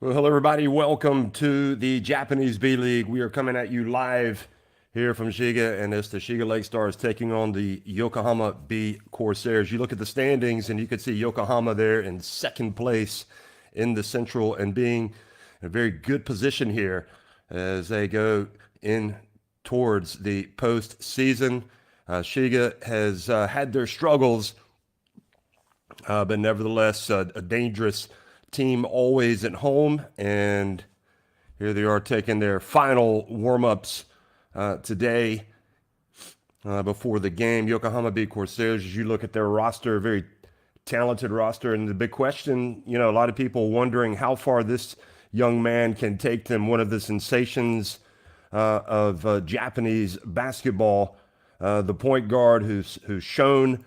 Well, hello, everybody. Welcome to the Japanese B League. We are coming at you live here from Shiga, and it's the Shiga Lake Stars taking on the Yokohama B-CORSAIRS. You look at the standings, and you can see Yokohama there in second place in the Central and being in a very good position here as they go in towards the postseason. Shiga has had their struggles, but nevertheless, a dangerous team always at home. And here they are taking their final warm-ups today before the game. Yokohama B-CORSAIRS, as you look at their roster, very talented roster. And the big question, a lot of people wondering how far this young man can take them, one of the sensations of Japanese basketball, the point guard who's shown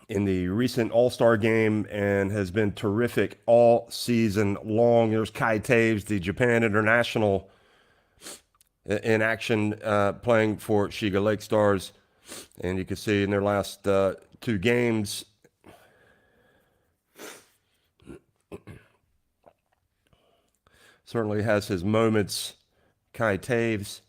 in the recent All-Star game and has been terrific all season long. There's Kai Taves, the Japan international, in action playing for Shiga Lake Stars. And you can see in their last two games, certainly has his moments, Kai Taves.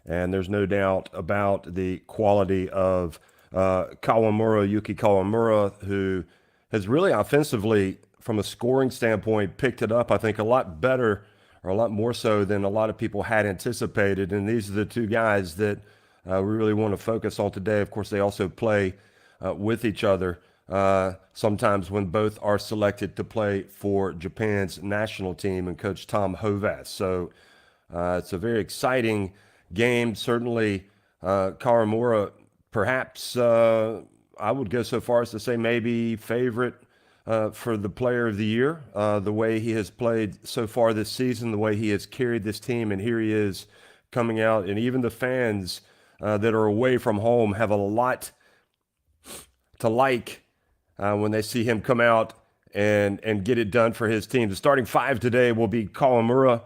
And there's no doubt about the quality of Yuki Kawamura, who has really offensively, from a scoring standpoint, picked it up, I think, a lot better or a lot more so than a lot of people had anticipated. And these are the two guys that we really want to focus on today. Of course, they also play with each other sometimes when both are selected to play for Japan's national team and Coach Tom Hovass. So it's a very exciting game. Certainly, Kawamura, perhaps I would go so far as to say maybe favorite for the player of the year. The way he has played so far this season, the way he has carried this team, and here he is coming out, and even the fans that are away from home have a lot to like when they see him come out and get it done for his team. The starting five today will be Kawamura,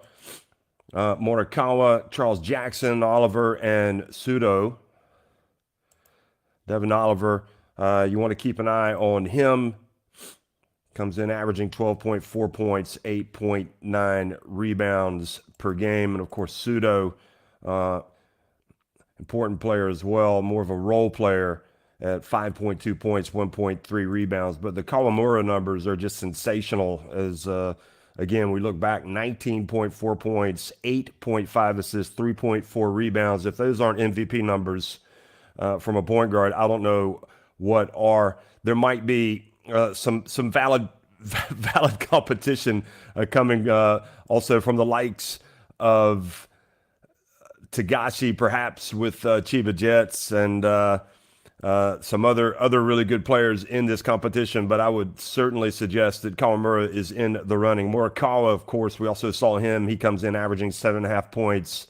Morikawa, Charles Jackson, Oliver, and Sudo. Devin Oliver, you want to keep an eye on him. Comes in averaging 12.4 points, 8.9 rebounds per game. And, of course, Sudo, important player as well, more of a role player at 5.2 points, 1.3 rebounds. But the Kawamura numbers are just sensational as again, we look back, 19.4 points, 8.5 assists, 3.4 rebounds. If those aren't MVP numbers from a point guard, I don't know what are. There might be some valid competition coming also from the likes of Tagashi, perhaps with Chiba Jets and some other really good players in this competition, but I would certainly suggest that Kawamura is in the running. Morikawa, of course, we also saw him. He comes in averaging 7.5 points,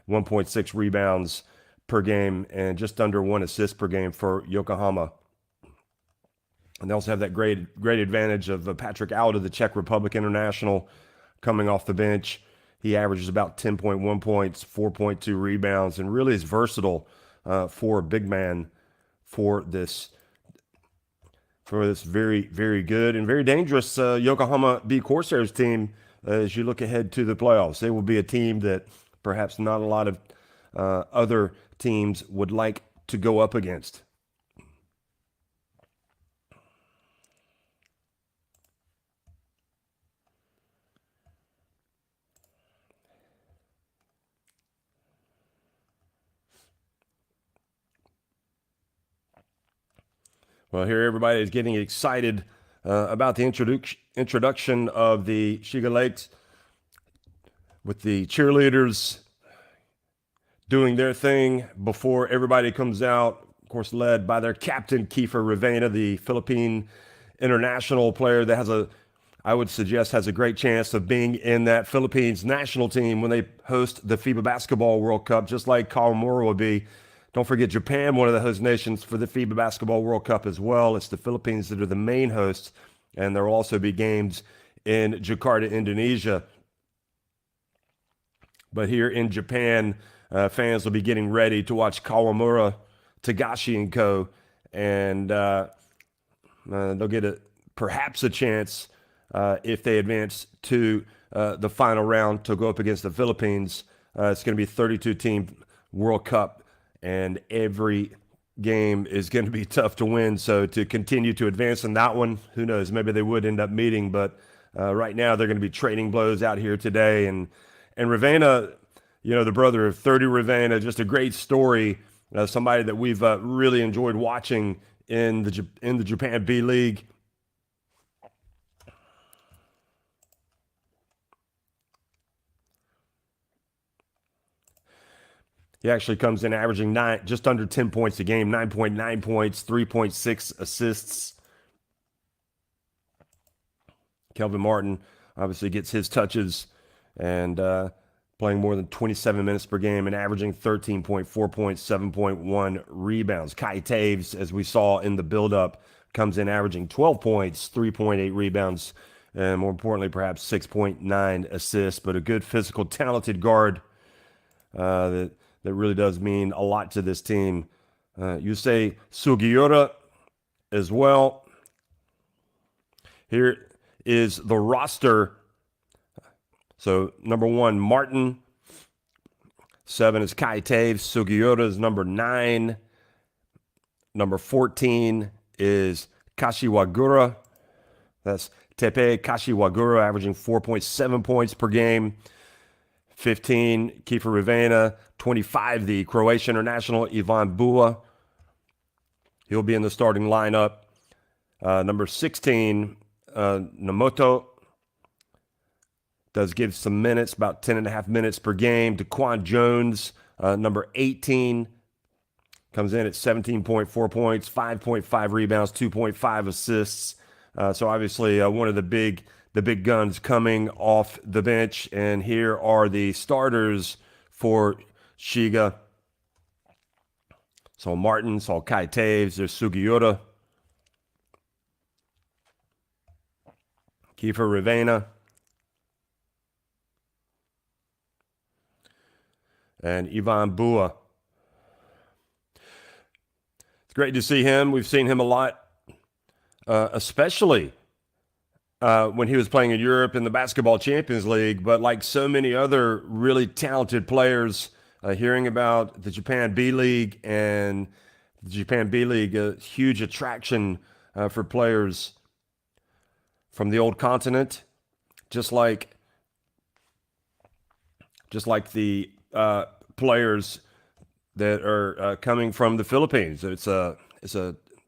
1.6 rebounds per game, and just under 1 assist per game for Yokohama. And they also have that great advantage of Patrick Auda, the Czech Republic international, coming off the bench. He averages about 10.1 points, 4.2 rebounds, and really is versatile for a big man for this very, very good and very dangerous Yokohama B-CORSAIRS team as you look ahead to the playoffs. They will be a team that perhaps not a lot of other teams would like to go up against. Well, here everybody is getting excited about the introduction of the Shiga Lakes with the cheerleaders doing their thing before everybody comes out, of course, led by their captain, Kiefer Ravena, the Philippine international player that I would suggest has a great chance of being in that Philippines national team when they host the FIBA Basketball World Cup, just like Kawamura will be. Don't forget Japan, one of the host nations for the FIBA Basketball World Cup as well. It's the Philippines that are the main hosts, and there will also be games in Jakarta, Indonesia. But here in Japan, fans will be getting ready to watch Kawamura, Tagashi, and co. and they'll get perhaps a chance if they advance to the final round to go up against the Philippines. It's going to be a 32-team World Cup, and every game is going to be tough to win. So to continue to advance in that one, who knows? Maybe they would end up meeting, but right now they're going to be trading blows out here today. And Ravena, the brother of 30 Ravena, just a great story. Somebody that we've really enjoyed watching in the Japan B.LEAGUE. He actually comes in averaging just under 10 points a game, 9.9 points, 3.6 assists. Kelvin Martin obviously gets his touches and playing more than 27 minutes per game and averaging 13.4 points, 7.1 rebounds. Kai Taves, as we saw in the build-up, comes in averaging 12 points, 3.8 rebounds, and more importantly, perhaps 6.9 assists. But a good physical, talented guard that really does mean a lot to this team. Yusei Sugiura as well. Here is the roster. So number 1, Martin. 7 is Kai Taves. Sugiura is number 9. Number 14 is Kashiwagura. That's Tepe Kashiwagura, averaging 4.7 points per game. 15, Kiefer Ravena. 25, the Croatian international, Ivan Bua. He'll be in the starting lineup. Number 16, Namoto. Does give some minutes, about 10.5 minutes per game. DeQuan Jones, number 18, comes in at 17.4 points, 5.5 rebounds, 2.5 assists. So obviously one of the big guns coming off the bench. And here are the starters for Shiga. So Martin, so Kai Taves, there's Sugiura, Kiefer Ravena, and Ivan Bua. It's great to see him. We've seen him a lot, especially when he was playing in Europe in the Basketball Champions League. But like so many other really talented players, hearing about the Japan B.LEAGUE and the Japan B.LEAGUE, a huge attraction for players from the old continent, just like the players that are coming from the Philippines. It's a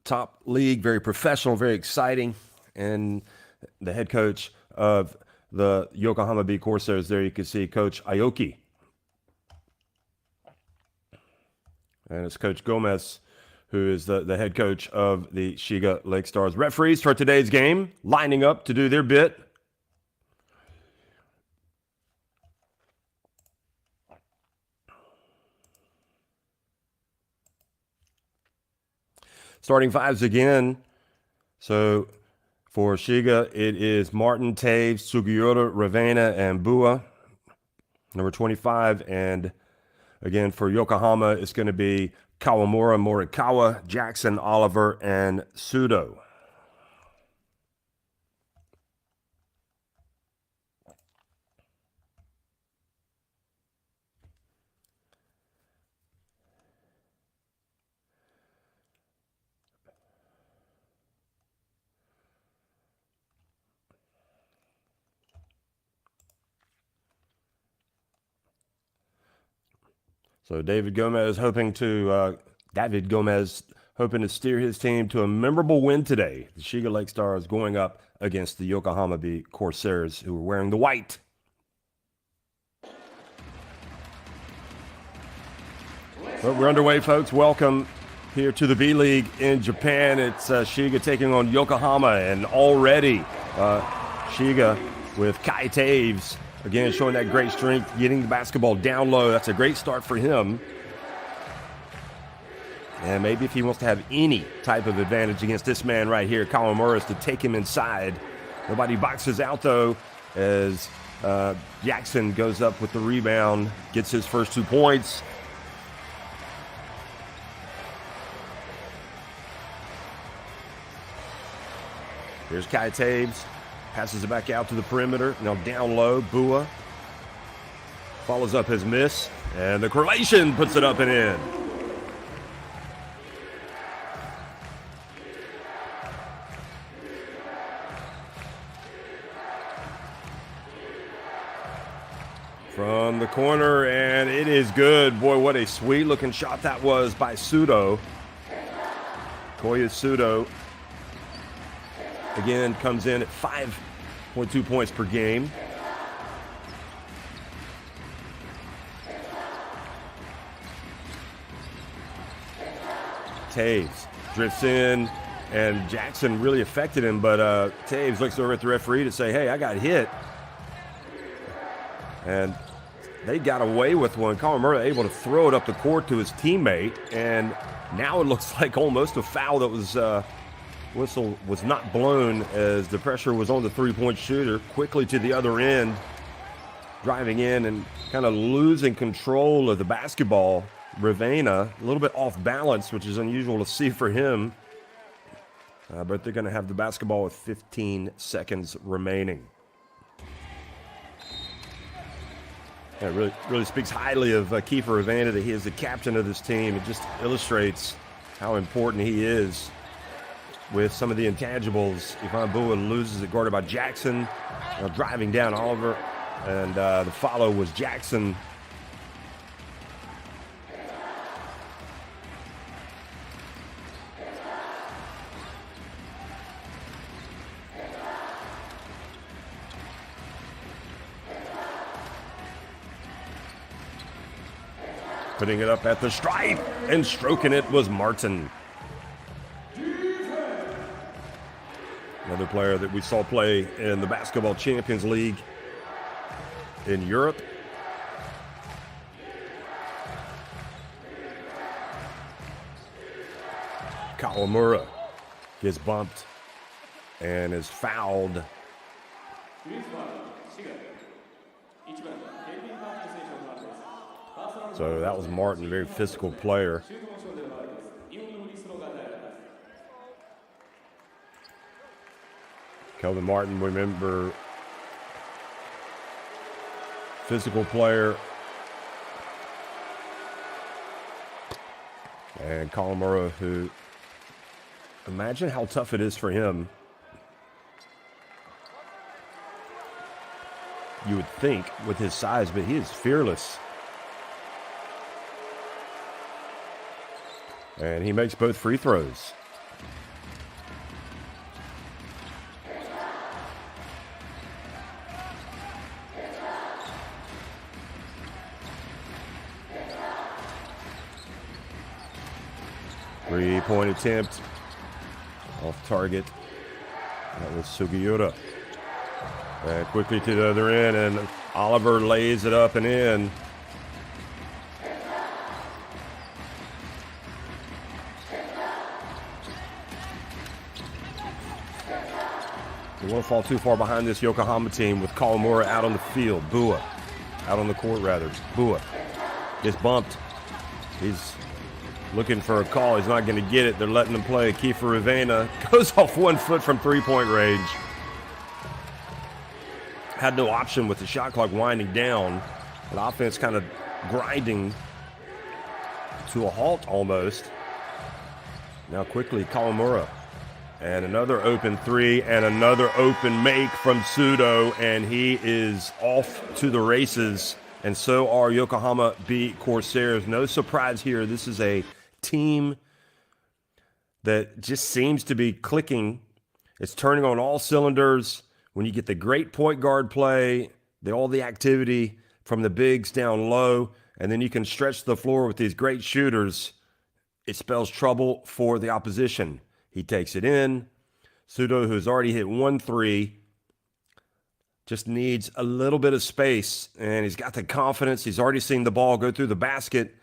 top league, very professional, very exciting, and the head coach of the Yokohama B-CORSAIRS, there you can see Coach Aoki. And it's Coach Gomez, who is the head coach of the Shiga Lake Stars. Referees for today's game lining up to do their bit. Starting fives again. So for Shiga, it is Martin, Taves, Sugiura, Ravena, and Bua. Number 25. And again, for Yokohama, it's going to be Kawamura, Morikawa, Jackson, Oliver, and Sudo. So David Gomez hoping to steer his team to a memorable win today. The Shiga Lake Stars going up against the Yokohama B-CORSAIRS, who are wearing the white. Well, we're underway, folks. Welcome here to the B-League in Japan. It's Shiga taking on Yokohama, and already Shiga with Kai Taves, again, showing that great strength, getting the basketball down low. That's a great start for him. And maybe if he wants to have any type of advantage against this man right here, Kawamura, is to take him inside. Nobody boxes out, though, as Jackson goes up with the rebound, gets his first 2 points. Here's Kai Taves. Passes it back out to the perimeter. Now down low, Bua follows up his miss. And the Croatian puts it up and in. From the corner, and it is good. Boy, what a sweet-looking shot that was by Sudo. Koya Sudo, again, comes in at 5.2 points per game. Taves drifts in, and Jackson really affected him, but Taves looks over at the referee to say, hey, I got hit. And they got away with one. Kawamura able to throw it up the court to his teammate, and now it looks like almost a foul that was whistle was not blown as the pressure was on the three-point shooter. Quickly to the other end, driving in and kind of losing control of the basketball. Ravena, a little bit off balance, which is unusual to see for him. But they're going to have the basketball with 15 seconds remaining. It really speaks highly of Kiefer Ravena that he is the captain of this team. It just illustrates how important he is with some of the intangibles. Ivan Bua loses it, guarded by Jackson, driving down Oliver, and the follow was Jackson. Putting it up at the stripe and stroking it was Martin. Another player that we saw play in the Basketball Champions League in Europe. Kawamura gets bumped and is fouled. So that was Martin, a very physical player. Kelvin Martin, remember, physical player. And Kawamura, who, imagine how tough it is for him. You would think with his size, but he is fearless. And he makes both free throws. Three-point attempt off target. That was Sugiura. And quickly to the other end, and Oliver lays it up and in. They won't fall too far behind this Yokohama team with Kawamura out on the field. Bua, out on the court rather. Bua gets bumped. He's looking for a call. He's not going to get it. They're letting him play. Kiefer Ravena goes off 1 foot from three-point range. Had no option with the shot clock winding down. The offense kind of grinding to a halt almost. Now quickly, Kawamura. And another open three and another open make from Sudo. And he is off to the races. And so are Yokohama B-CORSAIRS. No surprise here. This is a team that just seems to be clicking. It's turning on all cylinders. When you get the great point guard play, all the activity from the bigs down low, and then you can stretch the floor with these great shooters, it spells trouble for the opposition. He takes it in. Sudo, who's already hit 1 3, just needs a little bit of space, and he's got the confidence. He's already seen the ball go through the basket.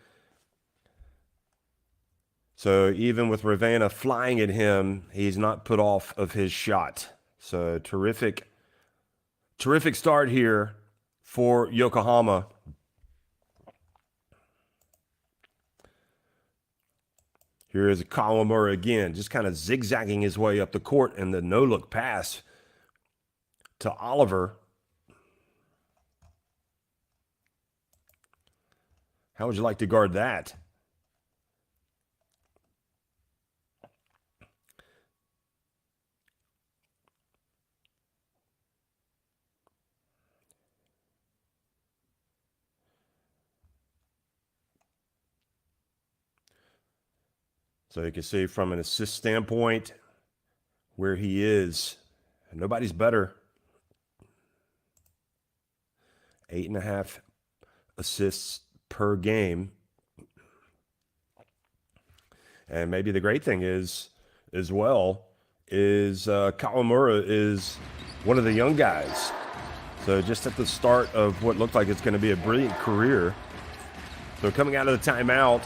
So even with Ravena flying at him, he's not put off of his shot. So terrific start here for Yokohama. Here is Kawamura again, just kind of zigzagging his way up the court, and the no-look pass to Oliver. How would you like to guard that? So you can see from an assist standpoint where he is. Nobody's better. 8.5 assists per game. And maybe the great thing is, as well, is Kawamura is one of the young guys. So just at the start of what looked like it's going to be a brilliant career. So coming out of the timeout,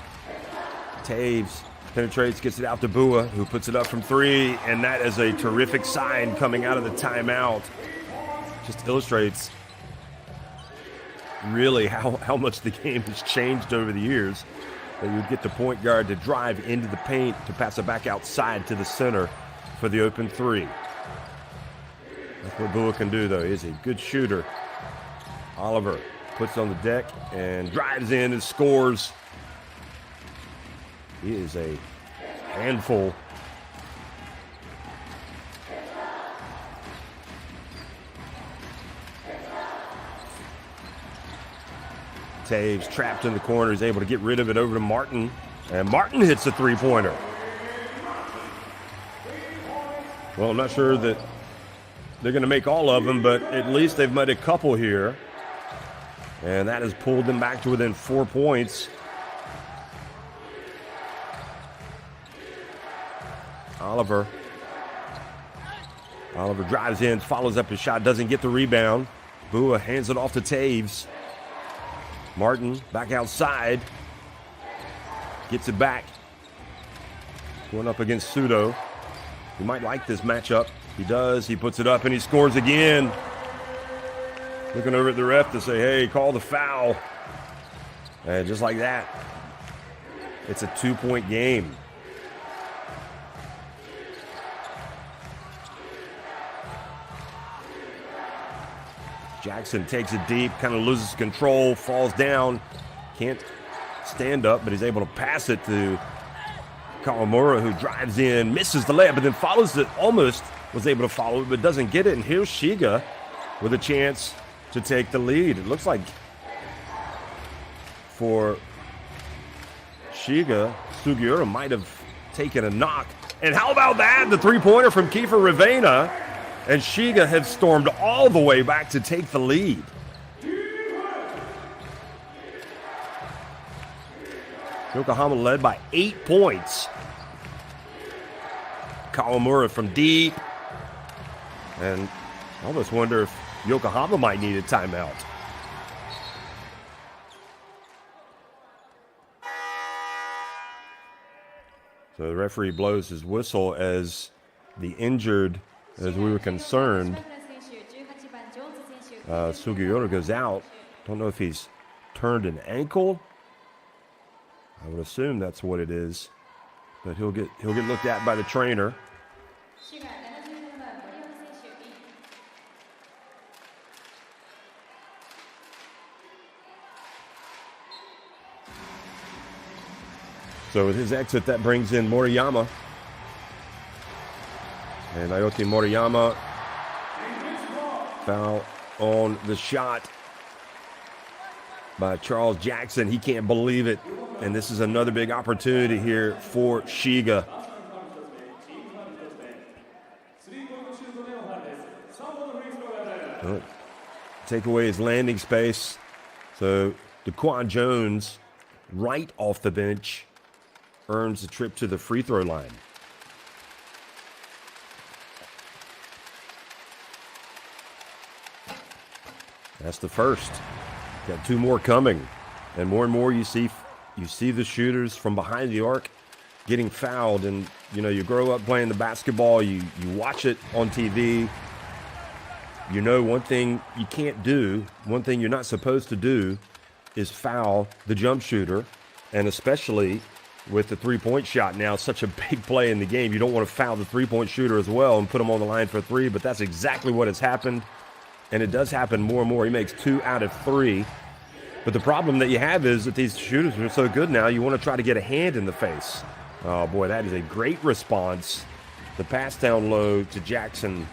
Taves penetrates, gets it out to Bua, who puts it up from three, and that is a terrific sign coming out of the timeout. Just illustrates really how much the game has changed over the years. That you would get the point guard to drive into the paint to pass it back outside to the center for the open three. That's what Bua can do, though. He's a good shooter. Oliver puts it on the deck and drives in and scores. He is a handful. Taves trapped in the corner. He's able to get rid of it over to Martin. And Martin hits a three-pointer. Well, I'm not sure that they're going to make all of them, but at least they've made a couple here. And that has pulled them back to within 4 points. Oliver drives in, follows up his shot, doesn't get the rebound. Bua hands it off to Taves. Martin back outside. Gets it back. Going up against Sudo. He might like this matchup. He does. He puts it up and he scores again. Looking over at the ref to say, hey, call the foul. And just like that, it's a 2-point game. Jackson takes it deep, kind of loses control, falls down, can't stand up, but he's able to pass it to Kawamura, who drives in, misses the layup, but then follows it, almost was able to follow it, but doesn't get it. And here's Shiga with a chance to take the lead. It looks like for Shiga, Sugiura might have taken a knock. And how about that? The three-pointer from Kiefer Ravena. And Shiga have stormed all the way back to take the lead. Yokohama led by 8 points. Kawamura from deep. And I almost wonder if Yokohama might need a timeout. So the referee blows his whistle as the injured, as we were concerned, Sugiura goes out. Don't know if he's turned an ankle. I would assume that's what it is, but he'll get looked at by the trainer. So with his exit, that brings in Moriyama. And Aoki Moriyama, foul on the shot by Charles Jackson. He can't believe it. And this is another big opportunity here for Shiga. Take away his landing space. So DeQuan Jones, right off the bench, earns the trip to the free throw line. That's the first. Got 2 more coming. And more you see the shooters from behind the arc getting fouled. And, you know, you grow up playing the basketball, you watch it on TV. You know, one thing you can't do, one thing you're not supposed to do is foul the jump shooter. And especially with the three-point shot now. Such a big play in the game. You don't want to foul the three-point shooter as well and put him on the line for three, but that's exactly what has happened. And it does happen more and more. He makes 2 out of 3. But the problem that you have is that these shooters are so good now, you want to try to get a hand in the face. Oh, boy, that is a great response. The pass down low to Jackson,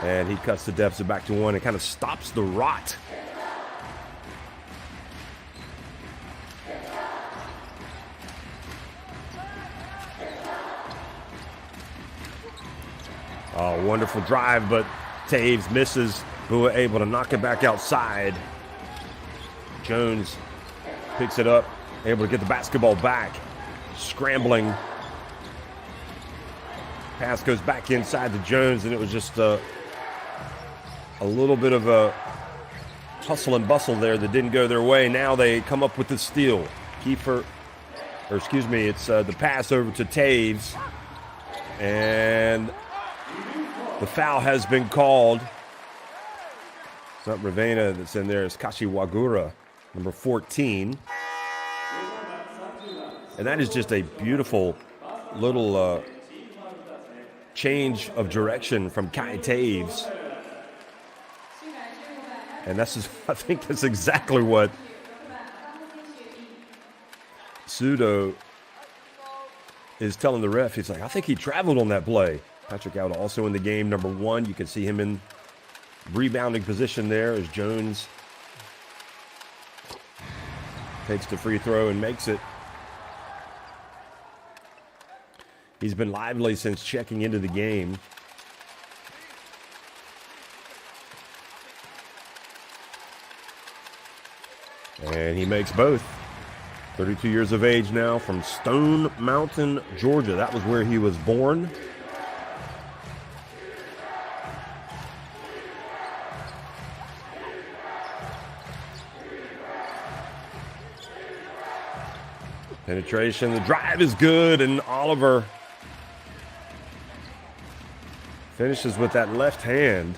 and he cuts the deficit back to 1 and kind of stops the rot. Oh, wonderful drive, but Taves misses. Bua able to knock it back outside. Jones picks it up, able to get the basketball back. Scrambling. Pass goes back inside to Jones, and it was just a little bit of a hustle and bustle there that didn't go their way. Now they come up with the steal. It's the pass over to Taves. And the foul has been called. It's not Ravena that's in there. It's Kashiwagura, number 14. And that is just a beautiful little change of direction from Kai Taves. And I think that's exactly what Sudo is telling the ref. He's like, I think he traveled on that play. Patrick Alda also in the game, number 1. You can see him in rebounding position there as Jones takes the free throw and makes it. He's been lively since checking into the game. And he makes both. 32 years of age now, from Stone Mountain, Georgia. That was where he was born. Penetration, the drive is good, and Oliver finishes with that left hand.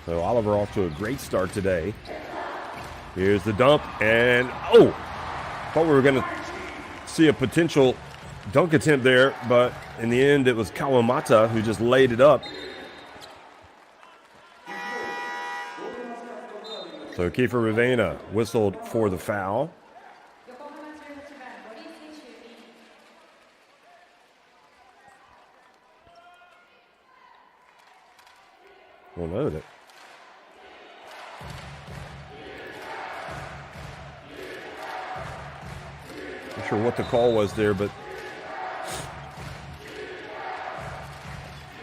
So Oliver off to a great start today. Here's the dump, and thought we were going to see a potential dunk attempt there, but in the end it was Kawamata who just laid it up. So Kiefer Ravena whistled for the foul. We'll note it. Not sure what the call was there, but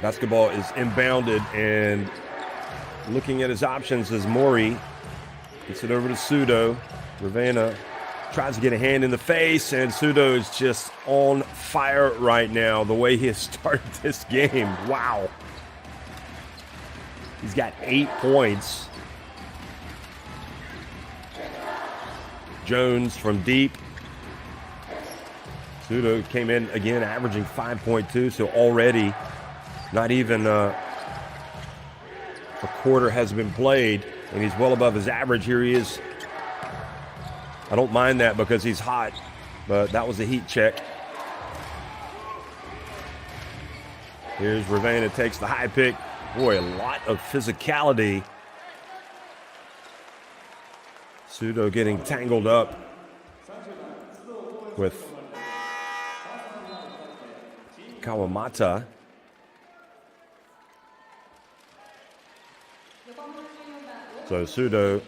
basketball is inbounded, and looking at his options as Mori gets it over to Sudo. Ravena tries to get a hand in the face, and Sudo is just on fire right now, the way he has started this game. Wow. He's got 8 points. Jones from deep. Sudo came in again, averaging 5.2, so already not even a quarter has been played, and he's well above his average. Here he is. I don't mind that because he's hot, but that was a heat check. Here's Ravena, takes the high pick. Boy, a lot of physicality. Sudo getting tangled up with Kawamata. So Sudo,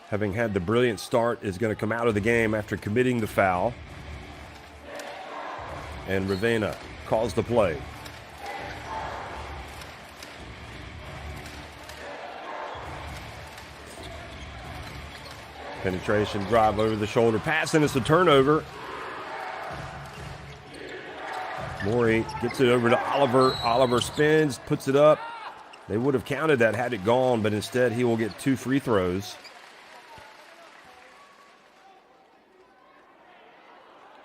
having had the brilliant start, is going to come out of the game after committing the foul. And Ravena calls the play. Penetration, drive over the shoulder, pass, and it's a turnover. Mori gets it over to Oliver. Oliver spins, puts it up. They would have counted that had it gone, but instead he will get 2 free throws.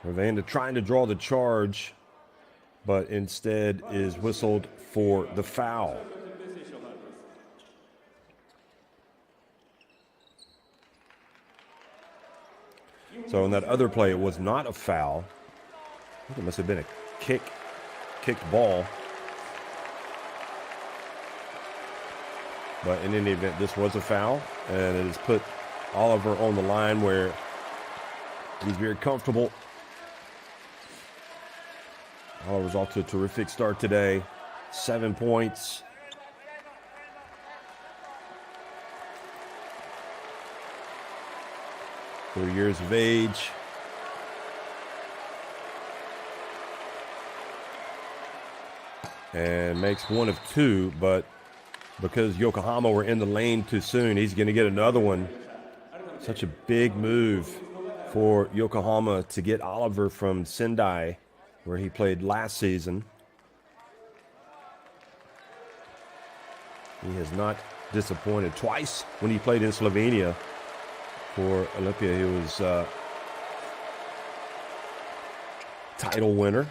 Ravena trying to draw the charge, but instead is whistled for the foul. So in that other play, it was not a foul. I think it must have been a kicked ball. But in any event, this was a foul, and it has put Oliver on the line where he's very comfortable. Oliver's off to a terrific start today. 7 points. Four years of age. And makes one of two, but because Yokohama were in the lane too soon, he's going to get another one. Such a big move for Yokohama to get Oliver from Sendai, where he played last season. He has not disappointed. Twice when he played in Slovenia for Olympia, he was title winner.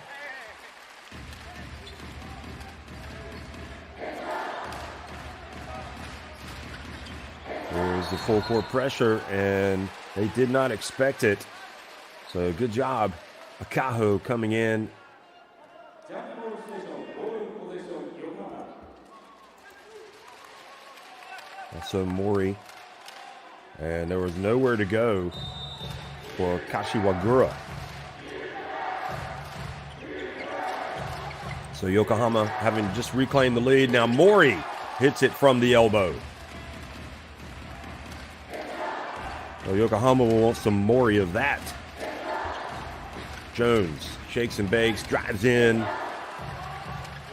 There's the full court pressure, and they did not expect it. So good job. Akaho coming in. Also Mori. And there was nowhere to go for Kashiwagura. So Yokohama having just reclaimed the lead. Now Mori hits it from the elbow. Well, Yokohama will want some Mori of that. Jones shakes and bakes, drives in,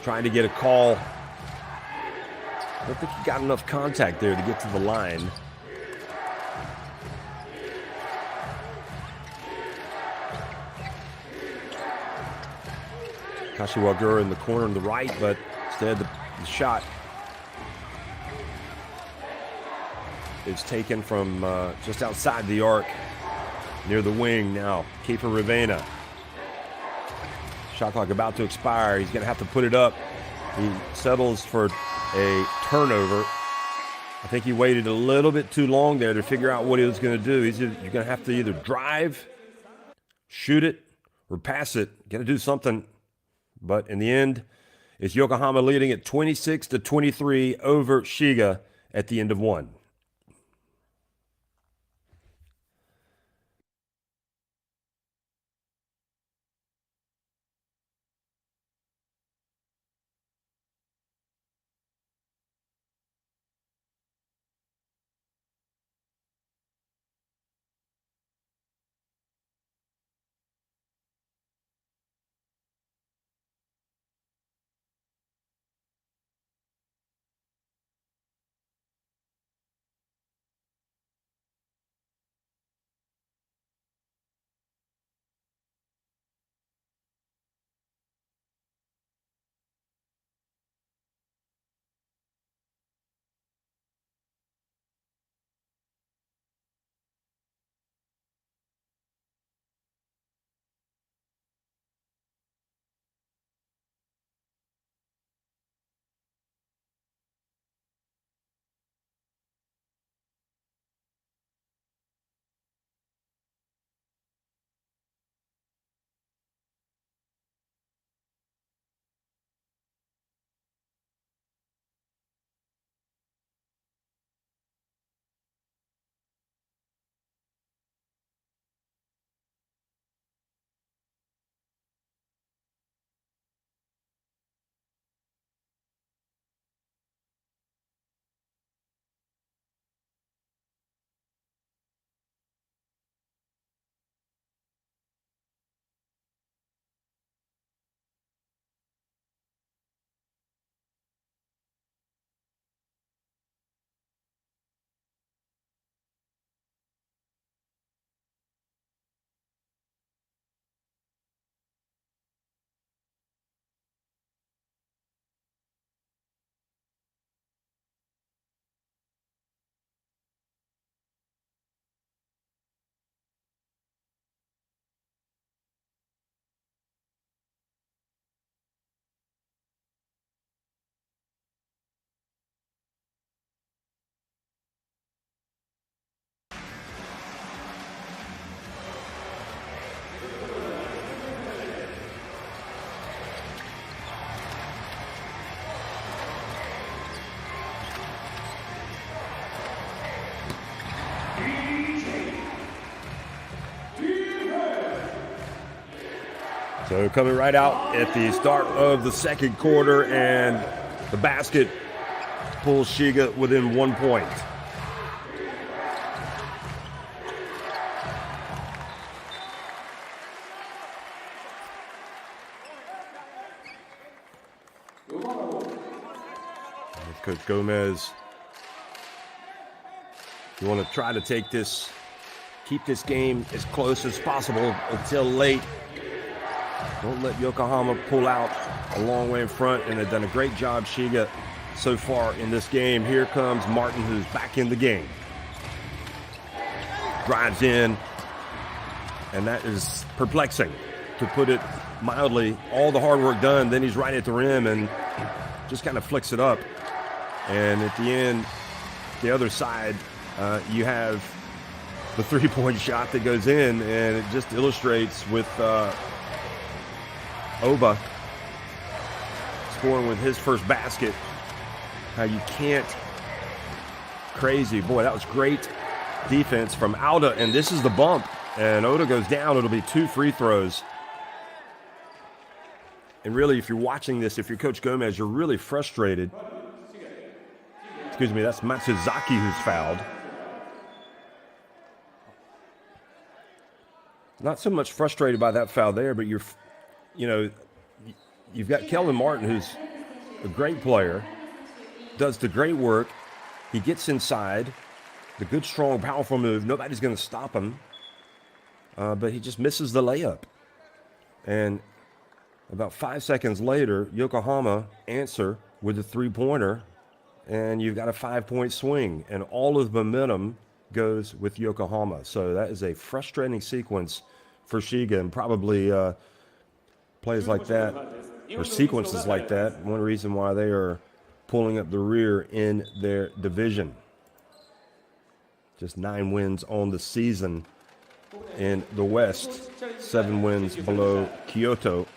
trying to get a call. I don't think he got enough contact there to get to the line. Kashiwagura in the corner on the right, but instead the shot is taken from just outside the arc near the wing now. Keeper Ravena. Shot clock about to expire. He's going to have to put it up. He settles for a turnover. I think he waited a little bit too long there to figure out what he was going to do. You're going to have to either drive, shoot it, or pass it. Going to do something. But in the end, it's Yokohama leading at 26-23 over Shiga at the end of one. So coming right out at the start of the second quarter, and the basket pulls Shiga within 1 point. Coach Gomez, you want to try to take this, keep this game as close as possible until late. Don't let Yokohama pull out a long way in front, and they've done a great job, Shiga, so far in this game. Here comes Martin, who's back in the game. Drives in, and that is perplexing, to put it mildly. All the hard work done, then he's right at the rim and just kind of flicks it up. And at the end, the other side, you have the three-point shot that goes in, and it just illustrates with Oba scoring with his first basket how you can't. Crazy. Boy, that was great defense from Alda, and this is the bump. And Oda goes down. It'll be 2 free throws. And really, if you're watching this, if you're Coach Gomez, you're really frustrated. Excuse me, that's Matsuzaki who's fouled. Not so much frustrated by that foul there, but you've got Kelvin Martin, who's a great player, does the great work. He gets inside, the good, strong, powerful move. Nobody's going to stop him, but he just misses the layup. And about 5 seconds later, Yokohama answer with a three-pointer, and you've got a 5-point swing, and all of the momentum goes with Yokohama. So that is a frustrating sequence for Shiga, and probably plays like that, or sequences like that, one reason why they are pulling up the rear in their division. Just 9 wins on the season in the West, 7 wins below Kyoto.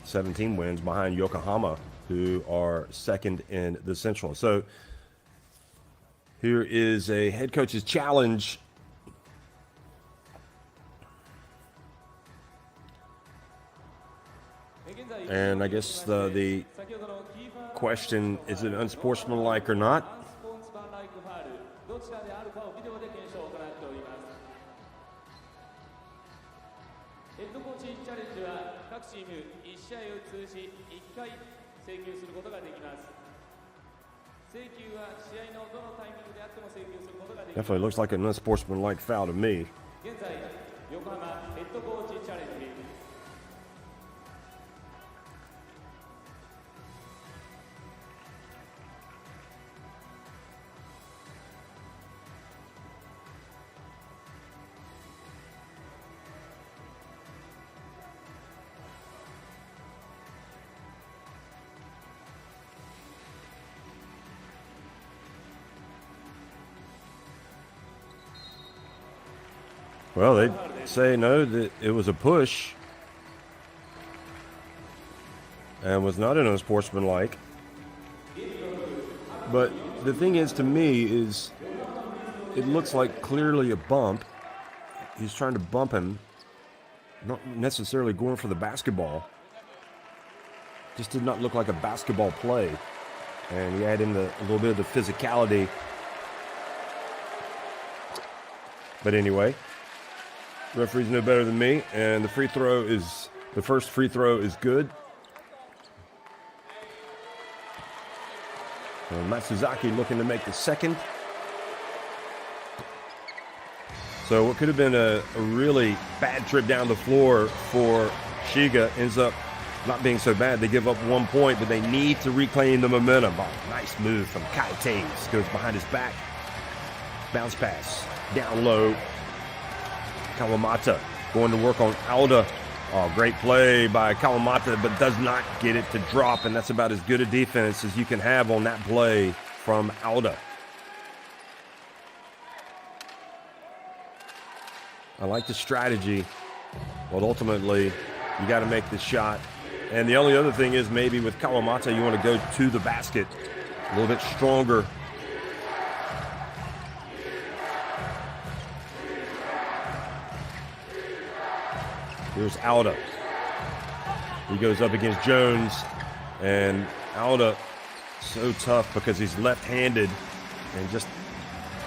17 wins behind Yokohama, who are second in the Central. So here is a head coach's challenge. And I guess the question, is it unsportsmanlike or not? Definitely looks like an unsportsmanlike foul to me. Well, they say no, that it was a push and was not an unsportsmanlike. But the thing is, to me, is it looks like clearly a bump. He's trying to bump him, not necessarily going for the basketball. Just did not look like a basketball play. And you add in a little bit of the physicality. But anyway, referees know better than me, and the first free throw is good. And Matsuzaki looking to make the second. So what could have been a really bad trip down the floor for Shiga ends up not being so bad. They give up 1 point, but they need to reclaim the momentum. Oh, nice move from Kai Taves. Goes behind his back. Bounce pass. Down low. Kawamata going to work on Alda. Oh, great play by Kawamata, but does not get it to drop, and that's about as good a defense as you can have on that play from Alda. I like the strategy, but ultimately you got to make the shot. And the only other thing is, maybe with Kawamata, you want to go to the basket a little bit stronger. Here's Alda. He goes up against Jones, and Alda, so tough because he's left-handed and just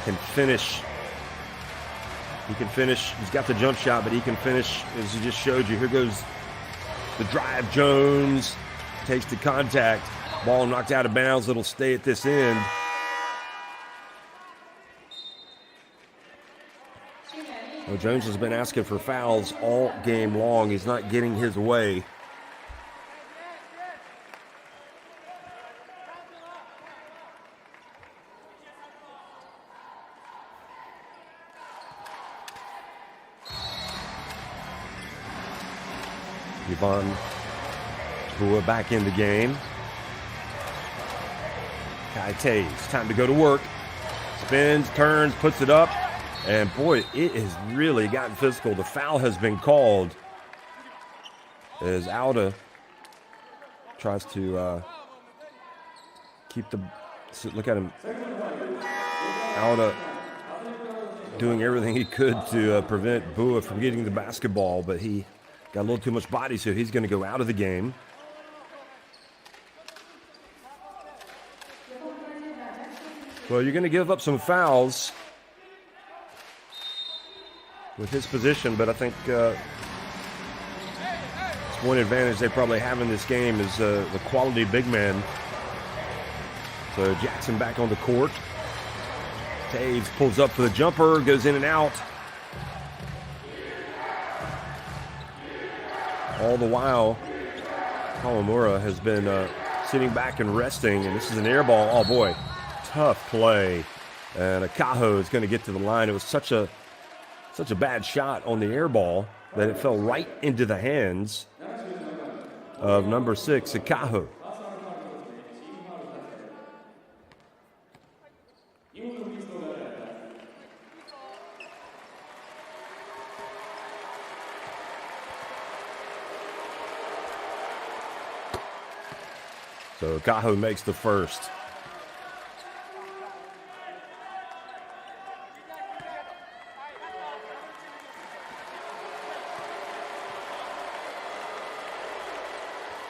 can finish. He can finish. He's got the jump shot, but he can finish, as he just showed you. Here goes the drive. Jones takes the contact. Ball knocked out of bounds. It'll stay at this end. Well, Jones has been asking for fouls all game long. He's not getting his way. Yvonne Bua back in the game. Kai Taves, time to go to work. Spins, turns, puts it up. And boy, it has really gotten physical. The foul has been called as Alda tries to keep the, look at him. Alda doing everything he could to prevent Bua from getting the basketball, but he got a little too much body, so he's going to go out of the game. Well, you're going to give up some fouls with his position, but I think it's one advantage they probably have in this game is the quality big man. So Jackson back on the court. Taves pulls up for the jumper, goes in and out. All the while, Kawamura has been sitting back and resting, and this is an air ball. Oh boy, tough play. And Akaho is going to get to the line. It was such a bad shot on the air ball that it fell right into the hands of number 6, Akaho. So Akaho makes the first.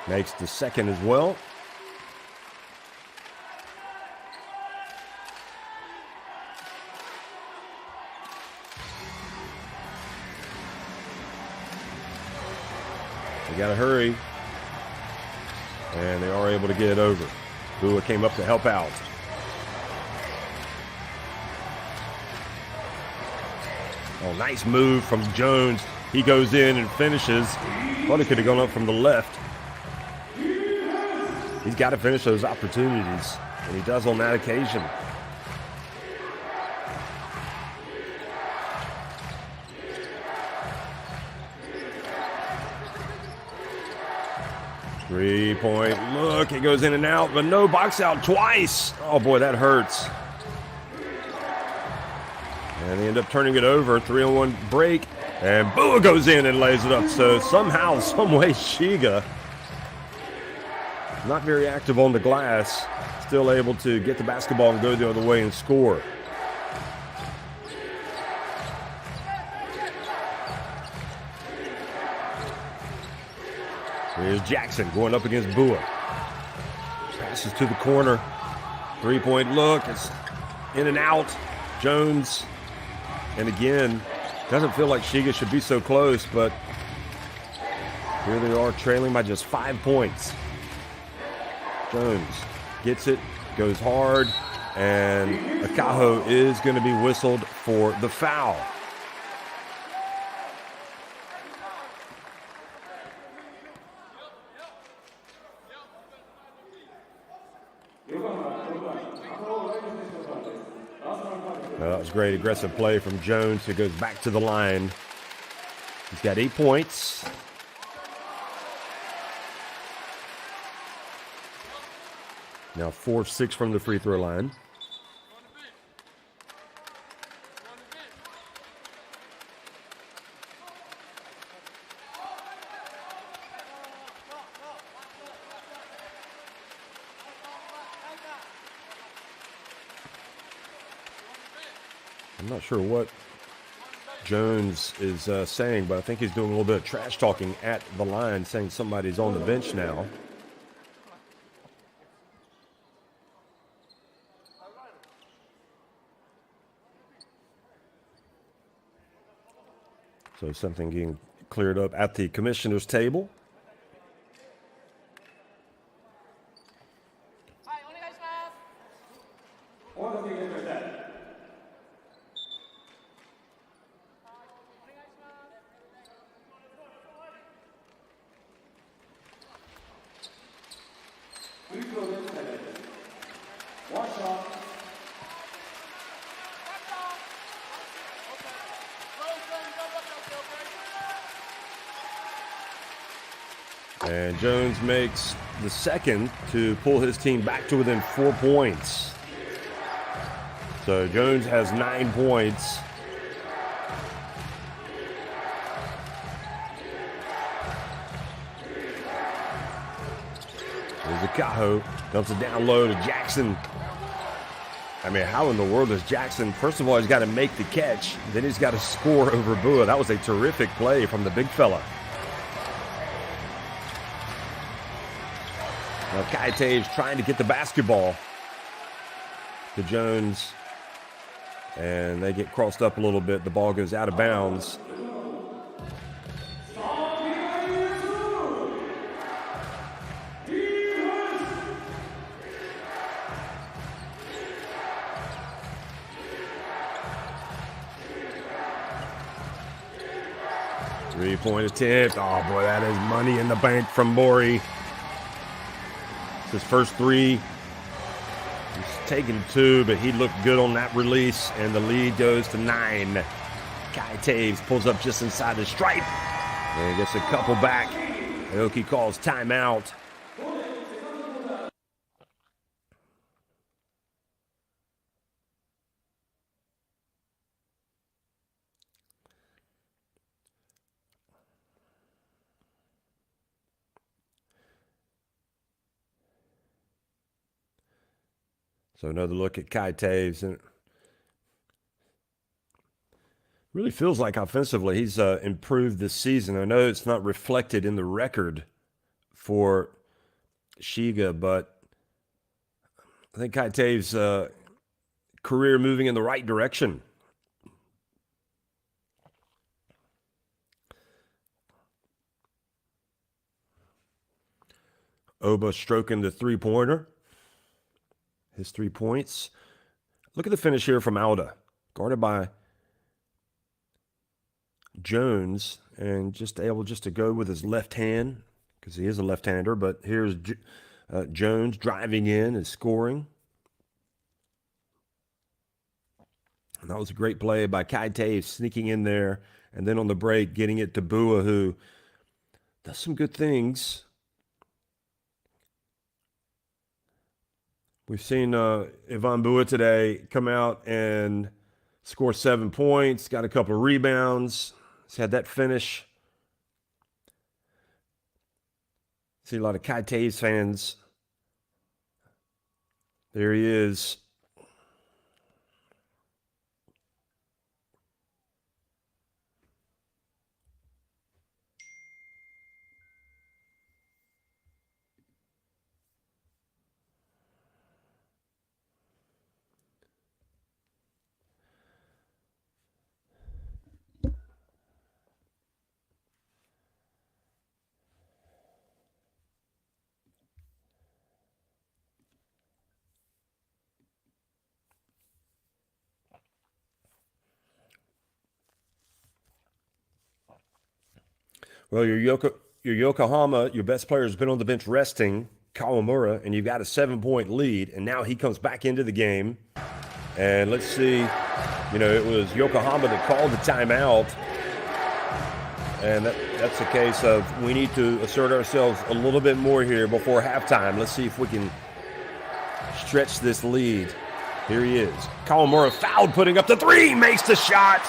Makes the second as well. They got to hurry. And they are able to get it over. Bua came up to help out. Oh, nice move from Jones. He goes in and finishes. Thought he could have gone up from the left. He's got to finish those opportunities, and he does on that occasion. Three-point look. It goes in and out, but no box out twice. Oh, boy, that hurts. And they end up turning it over. 3-on-1 break, and Bua goes in and lays it up. So somehow, some way, Shiga, not very active on the glass, still able to get the basketball and go the other way and score. Here's Jackson going up against Bua. Passes to the corner. Three-point look. It's in and out. Jones. And again, doesn't feel like Shiga should be so close, but here they are trailing by just 5 points. Jones gets it, goes hard, and Akaho is going to be whistled for the foul. That was great aggressive play from Jones, who goes back to the line. He's got 8 points. Now 4 of 6 from the free throw line. I'm not sure what Jones is saying, but I think he's doing a little bit of trash talking at the line, saying somebody's on the bench now. So something getting cleared up at the commissioner's table. And Jones makes the second to pull his team back to within 4 points. So Jones has 9 points. There's a Cajo, dumps it down low to Jackson. I mean, how in the world is Jackson? First of all, he's got to make the catch. Then he's got to score over Bua. That was a terrific play from the big fella. Now Kai Taves trying to get the basketball to Jones. And they get crossed up a little bit. The ball goes out of bounds. Three-point attempt. Oh, boy, that is money in the bank from Mori. His first three. He's taken 2, but he looked good on that release, and the lead goes to 9. Kai Taves pulls up just inside the stripe and gets a couple back. Aoki calls timeout. So another look at Kai Taves, and it really feels like offensively he's improved this season. I know it's not reflected in the record for Shiga, but I think Kai Taves' career moving in the right direction. Oba stroking the three-pointer. His 3 points. Look at the finish here from Alda. Guarded by Jones, and just able to go with his left hand, because he is a left-hander. But here's Jones driving in and scoring. And that was a great play by Kai Taves, sneaking in there. And then on the break, getting it to Bua, who does some good things. We've seen Ivan Bua today come out and score 7 points, got a couple of rebounds. He's had that finish. See a lot of Kai Taves fans. There he is. Well, your Yokohama, your best player has been on the bench resting, Kawamura, and you've got a 7-point lead, and now he comes back into the game. And let's see, it was Yokohama that called the timeout, and that's a case of we need to assert ourselves a little bit more here before halftime. Let's see if we can stretch this lead. Here he is. Kawamura fouled, putting up the 3, makes the shot.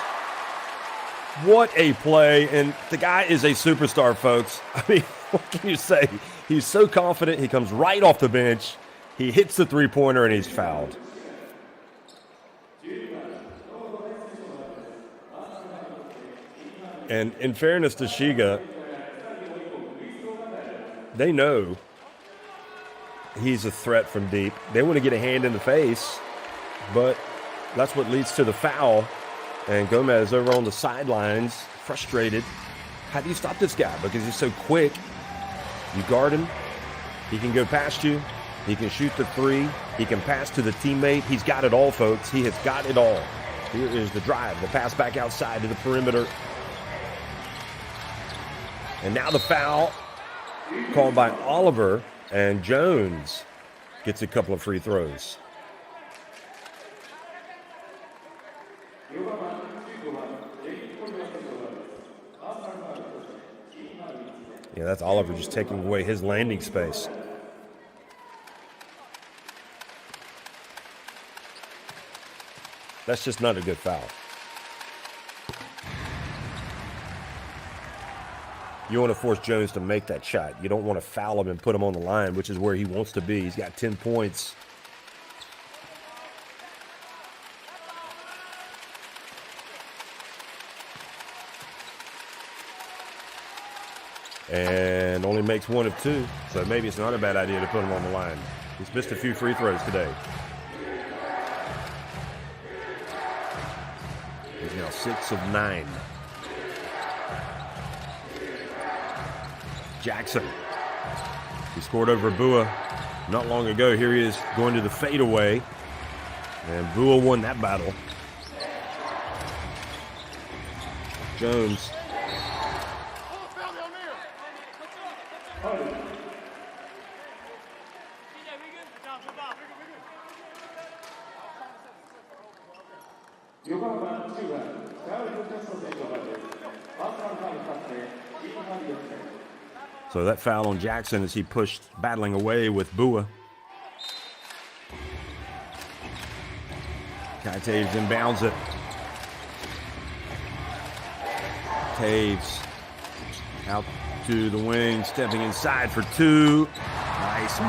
What a play, and the guy is a superstar, folks. I mean, what can you say? He's so confident. He comes right off the bench. He hits the three-pointer, and he's fouled. And in fairness to Shiga, they know he's a threat from deep. They want to get a hand in the face, but that's what leads to the foul. And Gomez over on the sidelines, frustrated. How do you stop this guy? Because he's so quick. You guard him. He can go past you. He can shoot the three. He can pass to the teammate. He's got it all, folks. He has got it all. Here is the drive, the pass back outside to the perimeter. And now the foul called by Oliver, and Jones gets a couple of free throws. Yeah, that's Oliver just taking away his landing space. That's just not a good foul. You want to force Jones to make that shot. You don't want to foul him and put him on the line, which is where he wants to be. He's got 10 points. And only makes 1 of 2. So maybe it's not a bad idea to put him on the line. He's missed a few free throws today. He's now 6 of 9. Jackson. He scored over Bua not long ago. Here he is going to the fadeaway. And Bua won that battle. Jones. So that foul on Jackson as he pushed battling away with Bua. Kai Taves inbounds it. Taves out to the wing, stepping inside for 2. Nice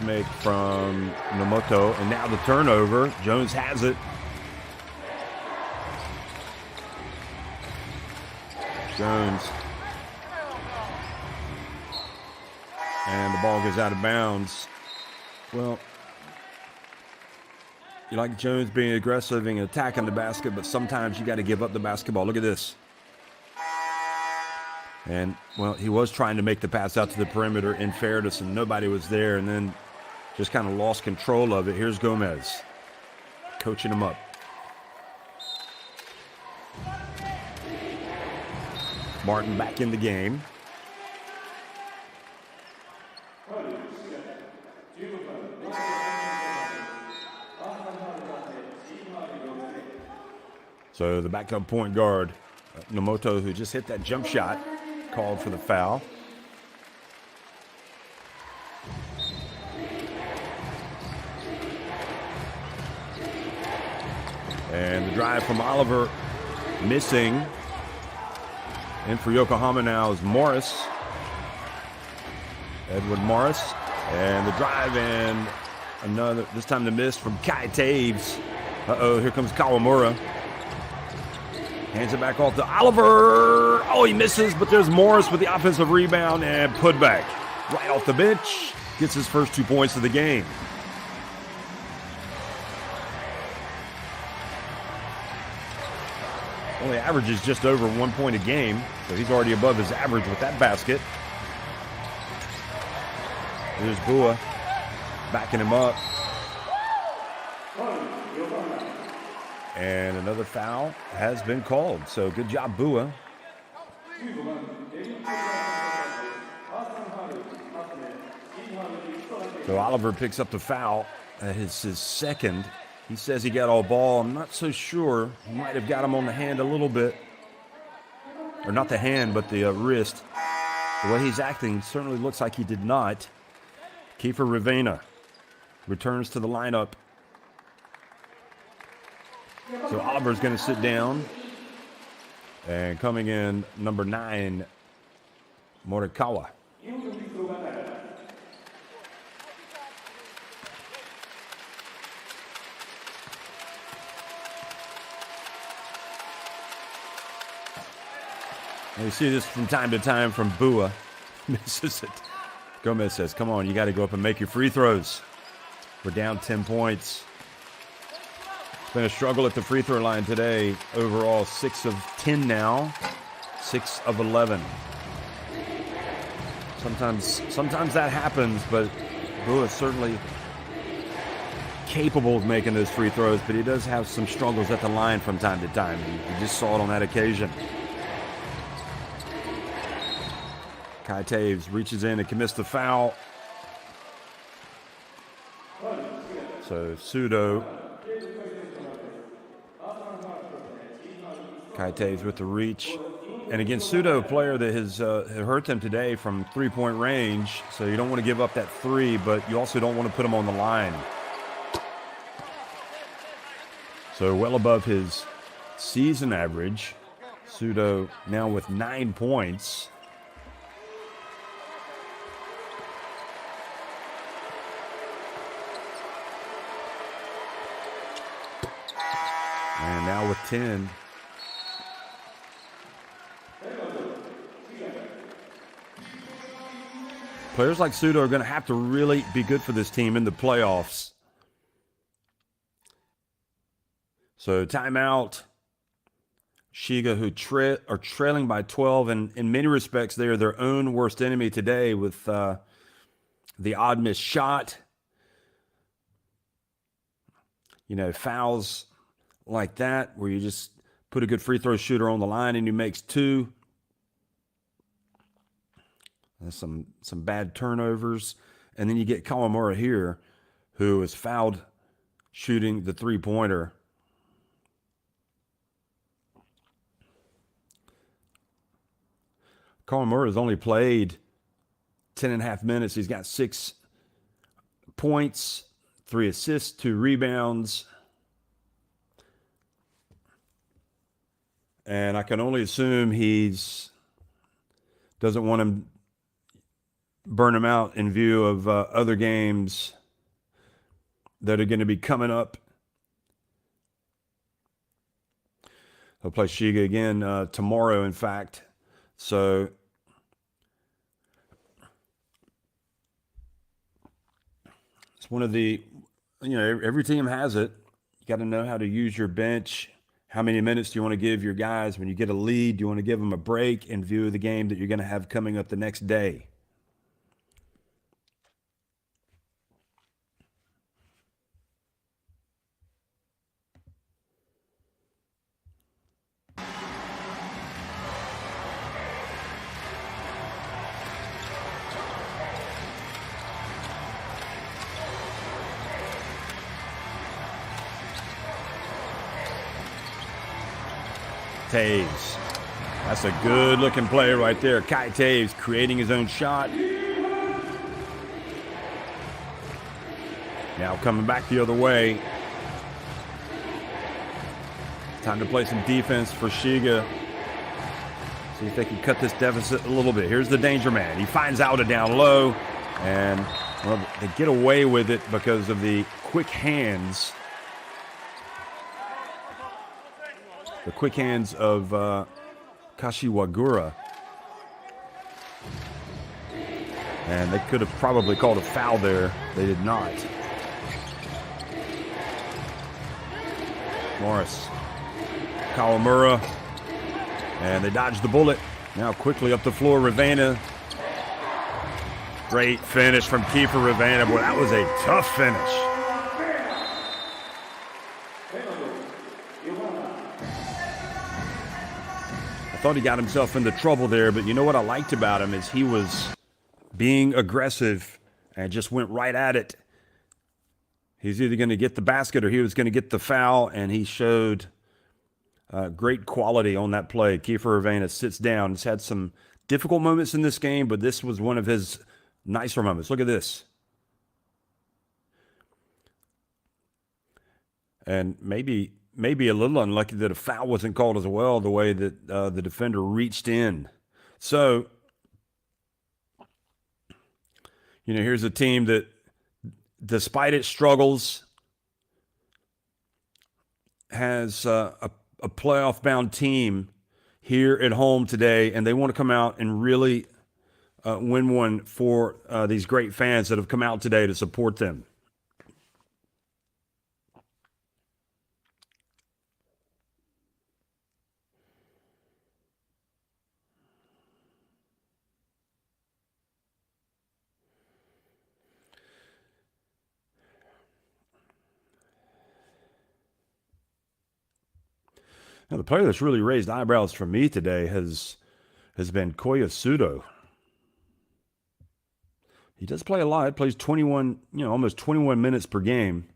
make from Nomoto, and now the turnover. Jones has it. Jones. And the ball goes out of bounds. Well, you like Jones being aggressive and attacking the basket, but sometimes you got to give up the basketball. Look at this. And, well, he was trying to make the pass out to the perimeter in fairness, and nobody was there, and then just kind of lost control of it. Here's Gomez coaching him up. Martin back in the game. So the backup point guard, Nomoto, who just hit that jump shot, called for the foul. And the drive from Oliver missing. In for Yokohama now is Morris. Edward Morris. And the drive, and another, this time the miss from Kai Taves. Uh-oh, here comes Kawamura. Hands it back off to Oliver. Oh, he misses, but there's Morris with the offensive rebound and put back. Right off the bench. Gets his first 2 points of the game. Only averages just over 1 point a game, so he's already above his average with that basket. Here's Bua backing him up. And another foul has been called. So good job, Bua. So Oliver picks up the foul. It's his second. He says he got all ball. I'm not so sure. He might have got him on the hand a little bit. Or not the hand, but the wrist. The way he's acting certainly looks like he did not. Kiefer Ravena returns to the lineup. So Oliver's going to sit down. And coming in, number 9, Morikawa. And we see this from time to time from Bua. Misses it. Gomez says, come on, you got to go up and make your free throws. We're down 10 points. It's been a struggle at the free throw line today. Overall, 6 of 10 now. 6 of 11. Sometimes that happens, but Bua is certainly capable of making those free throws, but he does have some struggles at the line from time to time. You just saw it on that occasion. Kai Taves reaches in and commits the foul. So Pseudo. Kai Taves with the reach. And again, Pseudo, a player that has hurt them today from three-point range. So you don't want to give up that three, but you also don't want to put him on the line. So well above his season average. Pseudo now with 9 points. And now with 10. Players like Pseudo are going to have to really be good for this team in the playoffs. So timeout. Shiga, who are trailing by 12, and in many respects, they are their own worst enemy today with the odd missed shot. You know, fouls like that where you just put a good free throw shooter on the line and he makes 2. There's some bad turnovers. And then you get Kawamura here, who is fouled shooting the three-pointer. Kawamura has only played 10.5 minutes. He's got 6 points, 3 assists, 2 rebounds. And I can only assume doesn't want him burn him out in view of other games that are going to be coming up. He'll play Shiga again tomorrow, in fact. So it's one of the, every team has it. You got to know how to use your bench. How many minutes do you want to give your guys? When you get a lead, do you want to give them a break in view of the game that you're going to have coming up the next day? Taves. That's a good-looking play right there. Kai Taves creating his own shot. Now coming back the other way. Time to play some defense for Shiga. See if they can cut this deficit a little bit. Here's the danger man. He finds Alda down low, and they get away with it because of the quick hands. The quick hands of Kashiwagura. And they could have probably called a foul there. They did not. Morris. Kawamura. And they dodged the bullet. Now quickly up the floor, Ravena. Great finish from Kiefer Ravena. Boy, that was a tough finish. I thought he got himself into trouble there, but you know what I liked about him is he was being aggressive and just went right at it. He's either going to get the basket or he was going to get the foul, and he showed great quality on that play. Kiefer Ravena sits down. He's had some difficult moments in this game, but this was one of his nicer moments. Look at this. And maybe a little unlucky that a foul wasn't called as well, the way that the defender reached in. So, here's a team that, despite its struggles, has a playoff-bound team. here at home today, and they want to come out and really win one for these great fans that have come out today to support them. Now, the player that's really raised eyebrows for me today has been Koyasudo. He does play a lot. He plays 21, almost 21 minutes per game.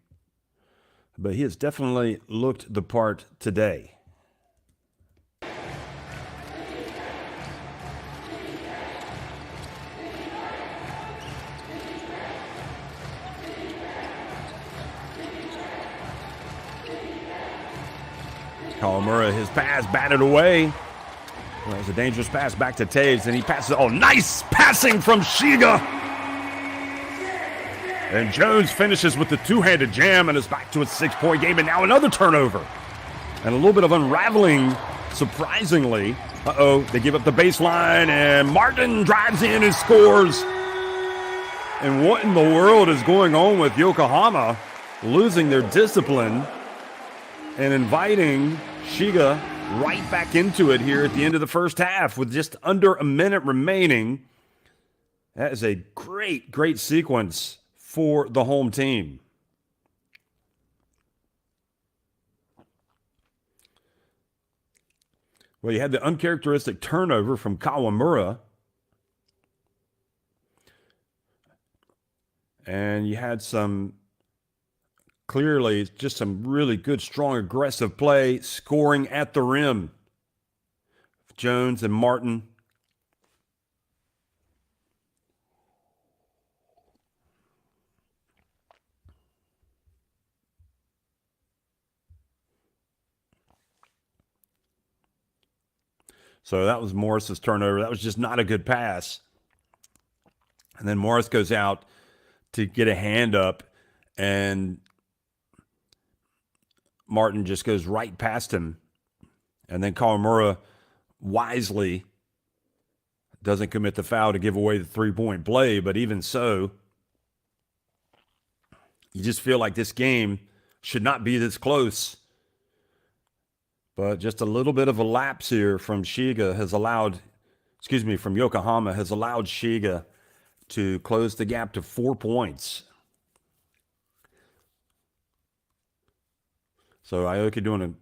But he has definitely looked the part today. Kawamura, his pass batted away. That was a dangerous pass back to Taves, and he passes. Oh, nice passing from Shiga. And Jones finishes with the two-handed jam and is back to a 6-point game, and now another turnover. And a little bit of unraveling, surprisingly. They give up the baseline, and Martin drives in and scores. And what in the world is going on with Yokohama losing their discipline and inviting Shiga right back into it here at the end of the first half with just under a minute remaining? That is a great, great sequence for the home team. Well, you had the uncharacteristic turnover from Kawamura. And you had clearly just some really good, strong, aggressive play, scoring at the rim. Jones and Martin. So that was Morris's turnover. That was just not a good pass. And then Morris goes out to get a hand up, and Martin just goes right past him. And then Kawamura wisely doesn't commit the foul to give away the three-point play. But even so, you just feel like this game should not be this close. But just a little bit of a lapse here from Yokohama has allowed Shiga to close the gap to 4 points. So Aoki doing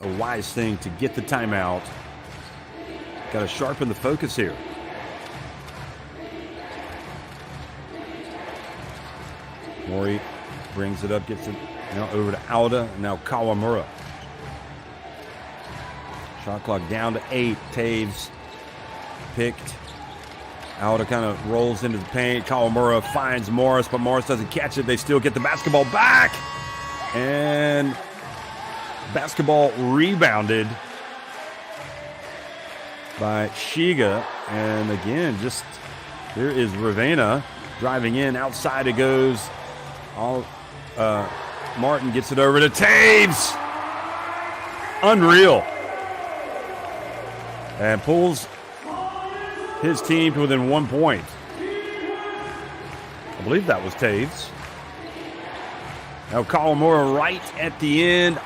a wise thing to get the timeout. Got to sharpen the focus here. Mori brings it up, gets it now over to Auda, and now Kawamura. Shot clock down to 8. Taves picked. Auda kind of rolls into the paint. Kawamura finds Morris, but Morris doesn't catch it. They still get the basketball back. And basketball rebounded by Shiga. And again, just here is Ravena driving in. Outside it goes. Martin gets it over to Taves. Unreal. And pulls his team to within 1 point. I believe that was Taves. Now Kawamura right at the end.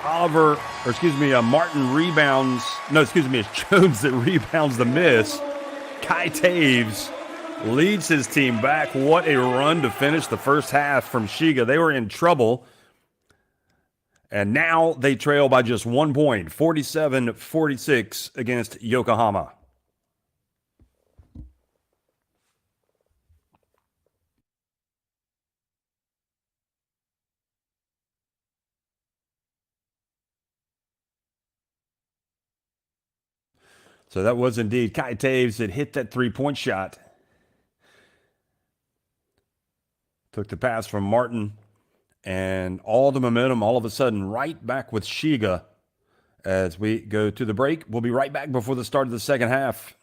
Martin rebounds. It's Jones that rebounds the miss. Kai Taves leads his team back. What a run to finish the first half from Shiga. They were in trouble. And now they trail by just 1 point, 47-46 against Yokohama. So that was indeed Kai Taves that hit that three-point shot. Took the pass from Martin. And all the momentum, all of a sudden, right back with Shiga as we go to the break. We'll be right back before the start of the second half.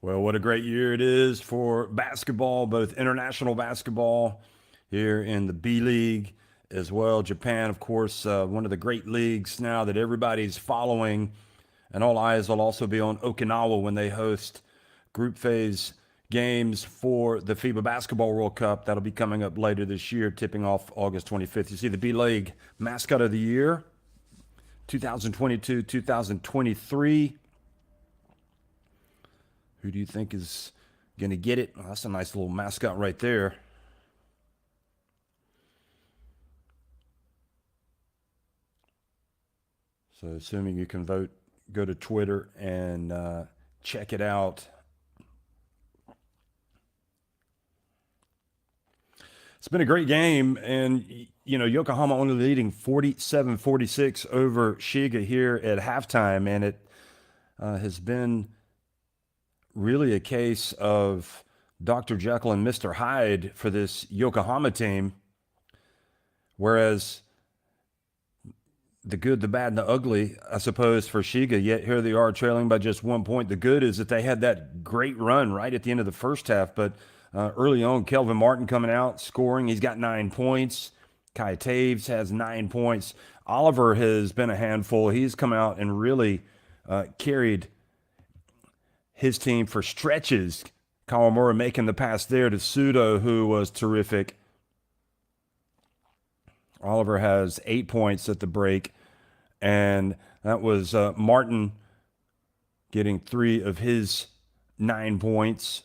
Well, what a great year it is for basketball, both international basketball here in the B League as well. Japan, of course, one of the great leagues now that everybody's following. And all eyes will also be on Okinawa when they host group phase games for the FIBA Basketball World Cup. That'll be coming up later this year, tipping off August 25th. You see the B-League mascot of the year, 2022, 2023. Who do you think is going to get it? Oh, that's a nice little mascot right there. So assuming you can vote, go to Twitter and check it out. It's been a great game, and you know, Yokohama only leading 47-46 over Shiga here at halftime, and it has been really a case of Dr. Jekyll and Mr. Hyde for this Yokohama team, whereas the good, the bad, and the ugly, I suppose, for Shiga, yet here they are trailing by just 1 point. The good is that they had that great run right at the end of the first half, but early on, Kelvin Martin coming out, scoring. He's got 9 points. Kai Taves has 9 points. Oliver has been a handful. He's come out and really carried his team for stretches. Kawamura making the pass there to Sudo, who was terrific. Oliver has 8 points at the break, and that was Martin getting 3 of his 9 points.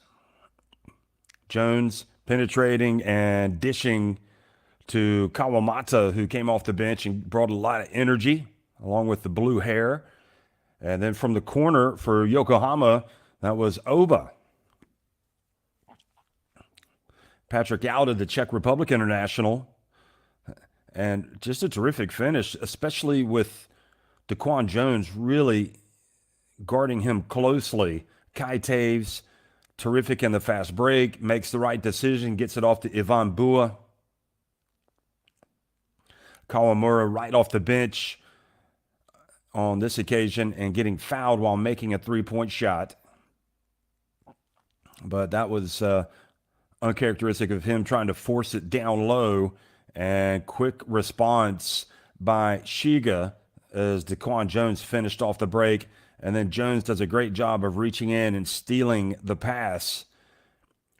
Jones penetrating and dishing to Kawamata, who came off the bench and brought a lot of energy, along with the blue hair. And then from the corner for Yokohama, that was Oba. Patrick Auda, the Czech Republic international. And just a terrific finish, especially with Daquan Jones really guarding him closely. Kai Taves, terrific in the fast break, makes the right decision, gets it off to Ivan Bua. Kawamura right off the bench on this occasion and getting fouled while making a three-point shot. But that was uncharacteristic of him trying to force it down low, and quick response by Shiga as Daquan Jones finished off the break. And then Jones does a great job of reaching in and stealing the pass.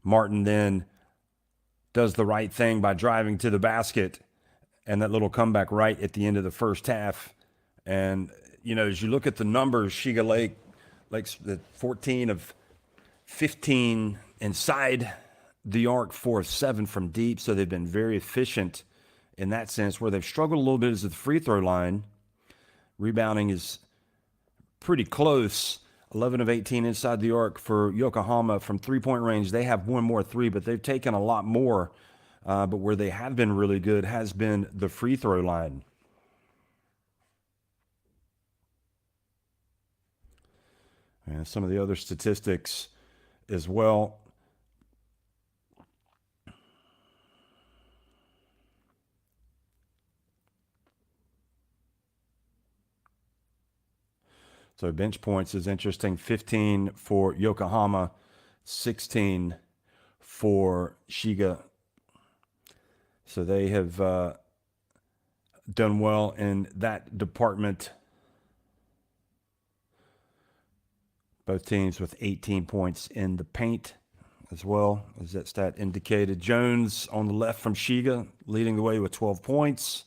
Martin then does the right thing by driving to the basket, and that little comeback right at the end of the first half. And, you know, as you look at the numbers, Shiga Lake's the 14 of 15 inside the arc, 4 of 7 from deep. So they've been very efficient in that sense. Where they've struggled a little bit is at the free throw line. Rebounding is pretty close. 11 of 18 inside the arc for Yokohama from three-point range. They have one more three, but they've taken a lot more. But where they have been really good has been the free throw line. And some of the other statistics as well. So bench points is interesting. 15 for Yokohama, 16 for Shiga. So they have done well in that department. Both teams with 18 points in the paint as well, as that stat indicated. Jones on the left from Shiga, leading the way with 12 points.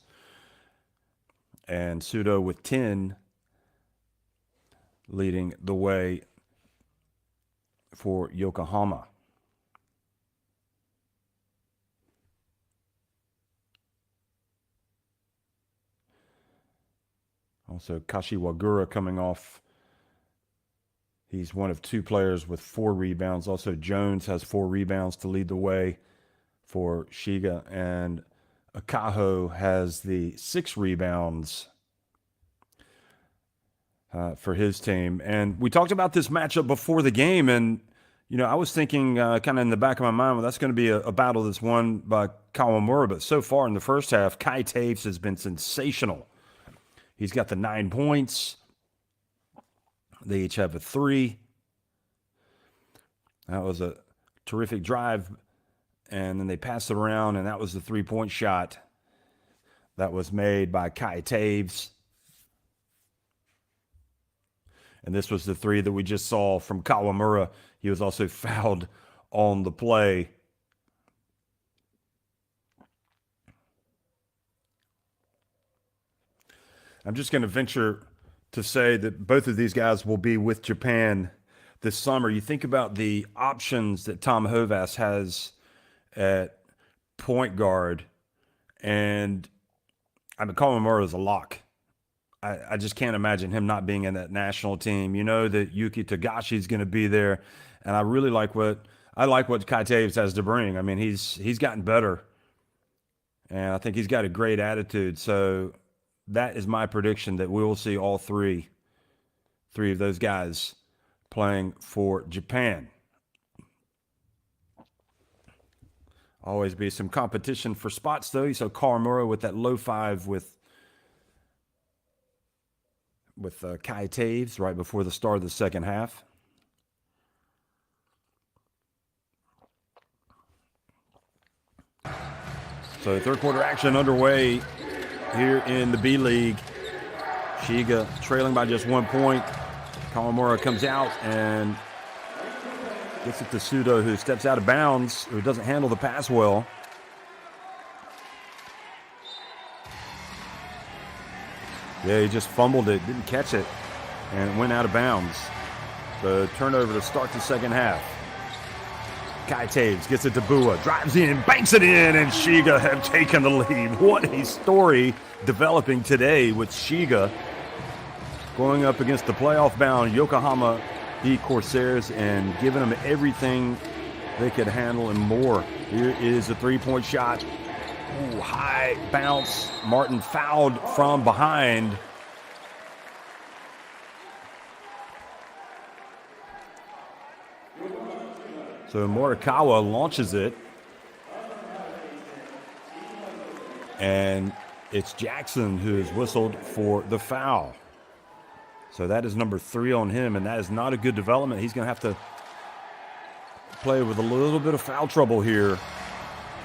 And Sudo with 10, leading the way for Yokohama. Also, Kashiwagura coming off. He's one of 2 players with 4 rebounds. Also, Jones has 4 rebounds to lead the way for Shiga. And Akaho has the 6 rebounds for his team. And we talked about this matchup before the game, and you know, I was thinking kind of in the back of my mind, well, that's going to be a battle that's won by Kawamura. But so far in the first half, Kai Taves has been sensational. He's got the 9 points. They each have a 3. That was a terrific drive. And then they passed it around, and that was the three-point shot that was made by Kai Taves. And this was the three that we just saw from Kawamura. He was also fouled on the play. I'm just going to venture to say that both of these guys will be with Japan this summer. You think about the options that Tom Hovass has at point guard, and I mean, Kawamura is a lock. I just can't imagine him not being in that national team. You know that Yuki Tagashi is going to be there, and I really like what Kai Taves has to bring. I mean, he's gotten better, and I think he's got a great attitude. So that is my prediction that we will see all three of those guys playing for Japan. Always be some competition for spots, though. So Kawamura with that low five with Kai Taves right before the start of the second half. So third quarter action underway here in the B-League. Shiga trailing by just 1 point. Kawamura comes out and gets it to Sudo, who steps out of bounds, who doesn't handle the pass well. Yeah, he just fumbled it, didn't catch it, and it went out of bounds. So turnover to start the second half. Kai Taves gets it to Bua, drives in, banks it in, and Shiga have taken the lead. What a story developing today with Shiga going up against the playoff-bound Yokohama B-CORSAIRS and giving them everything they could handle and more. Here is a three-point shot. Ooh, high bounce. Martin fouled from behind. So Morikawa launches it. And it's Jackson who is whistled for the foul. So that is number 3 on him, and that is not a good development. He's going to have to play with a little bit of foul trouble here.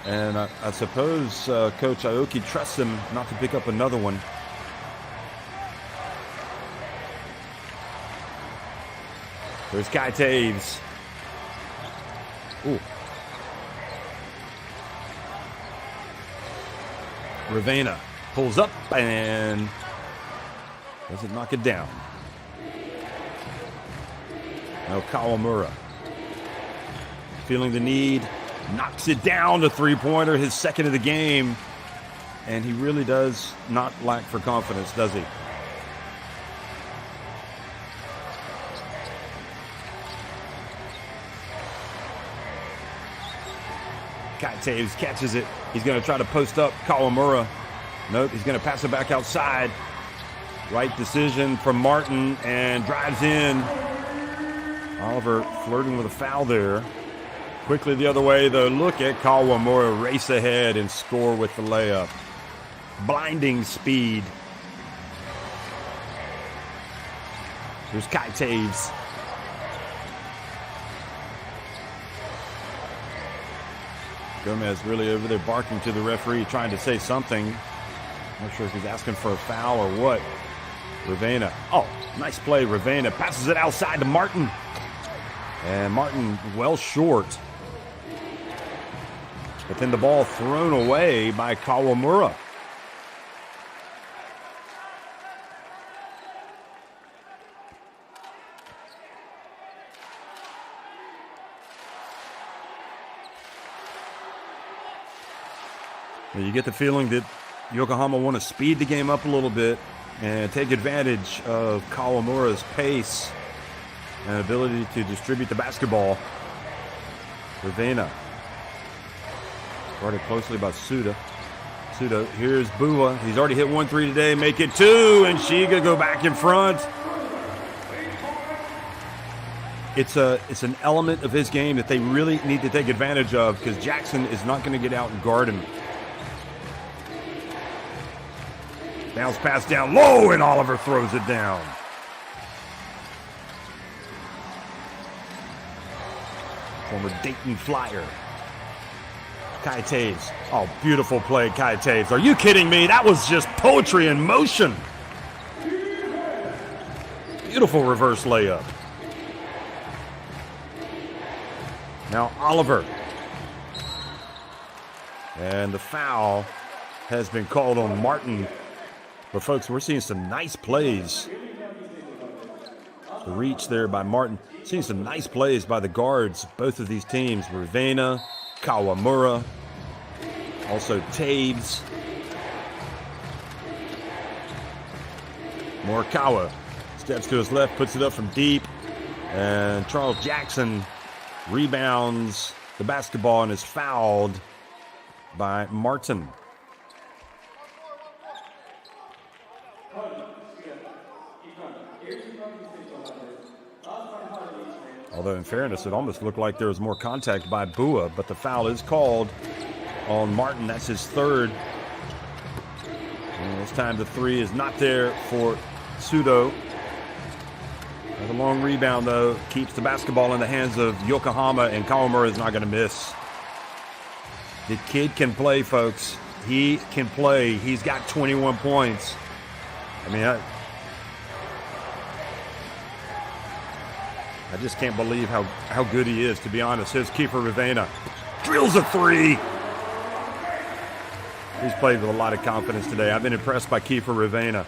And I suppose Coach Aoki trusts him not to pick up another one. There's Kai Taves. Ooh. Ravena pulls up and doesn't knock it down. Now Kawamura feeling the need, knocks it down to three-pointer, his second of the game. And he really does not lack for confidence, does he? Kai Taves catches it. He's going to try to post up Kawamura. Nope, he's going to pass it back outside. Right decision from Martin and drives in. Oliver flirting with a foul there. Quickly the other way, though. Look at Kawamura race ahead and score with the layup. Blinding speed. Here's Kai Taves. Gomez really over there barking to the referee, trying to say something. Not sure if he's asking for a foul or what. Ravena. Oh, nice play, Ravena. Passes it outside to Martin. And Martin well short. But then the ball thrown away by Kawamura. You get the feeling that Yokohama want to speed the game up a little bit and take advantage of Kawamura's pace and ability to distribute the basketball. Ravena. Guarded closely by Suda. Suda, here's Bua. He's already hit 1 3 today. Make it 2, and Shiga go back in front. It's an element of his game that they really need to take advantage of because Jackson is not going to get out and guard him. Bounce pass down low, and Oliver throws it down. former Dayton Flyer. Kai Taves. Oh, beautiful play, Kai Taves. Are you kidding me? That was just poetry in motion. Beautiful reverse layup. Now Oliver. And the foul has been called on Martin. But folks, we're seeing some nice plays. The reach there by Martin. Seeing some nice plays by the guards, both of these teams. Ravena, Kawamura, also Taves. Morikawa steps to his left, puts it up from deep. And Charles Jackson rebounds the basketball and is fouled by Martin. Although in fairness, it almost looked like there was more contact by Bua, but the foul is called on Martin. That's his third. And this time the three is not there for Sudo. The long rebound, though, keeps the basketball in the hands of Yokohama, and Kawamura is not going to miss. The kid can play, folks. He can play. He's got 21 points. I mean, I just can't believe how good he is, to be honest. Here's Kiefer Ravena. Drills a three. He's played with a lot of confidence today. I've been impressed by Kiefer Ravena.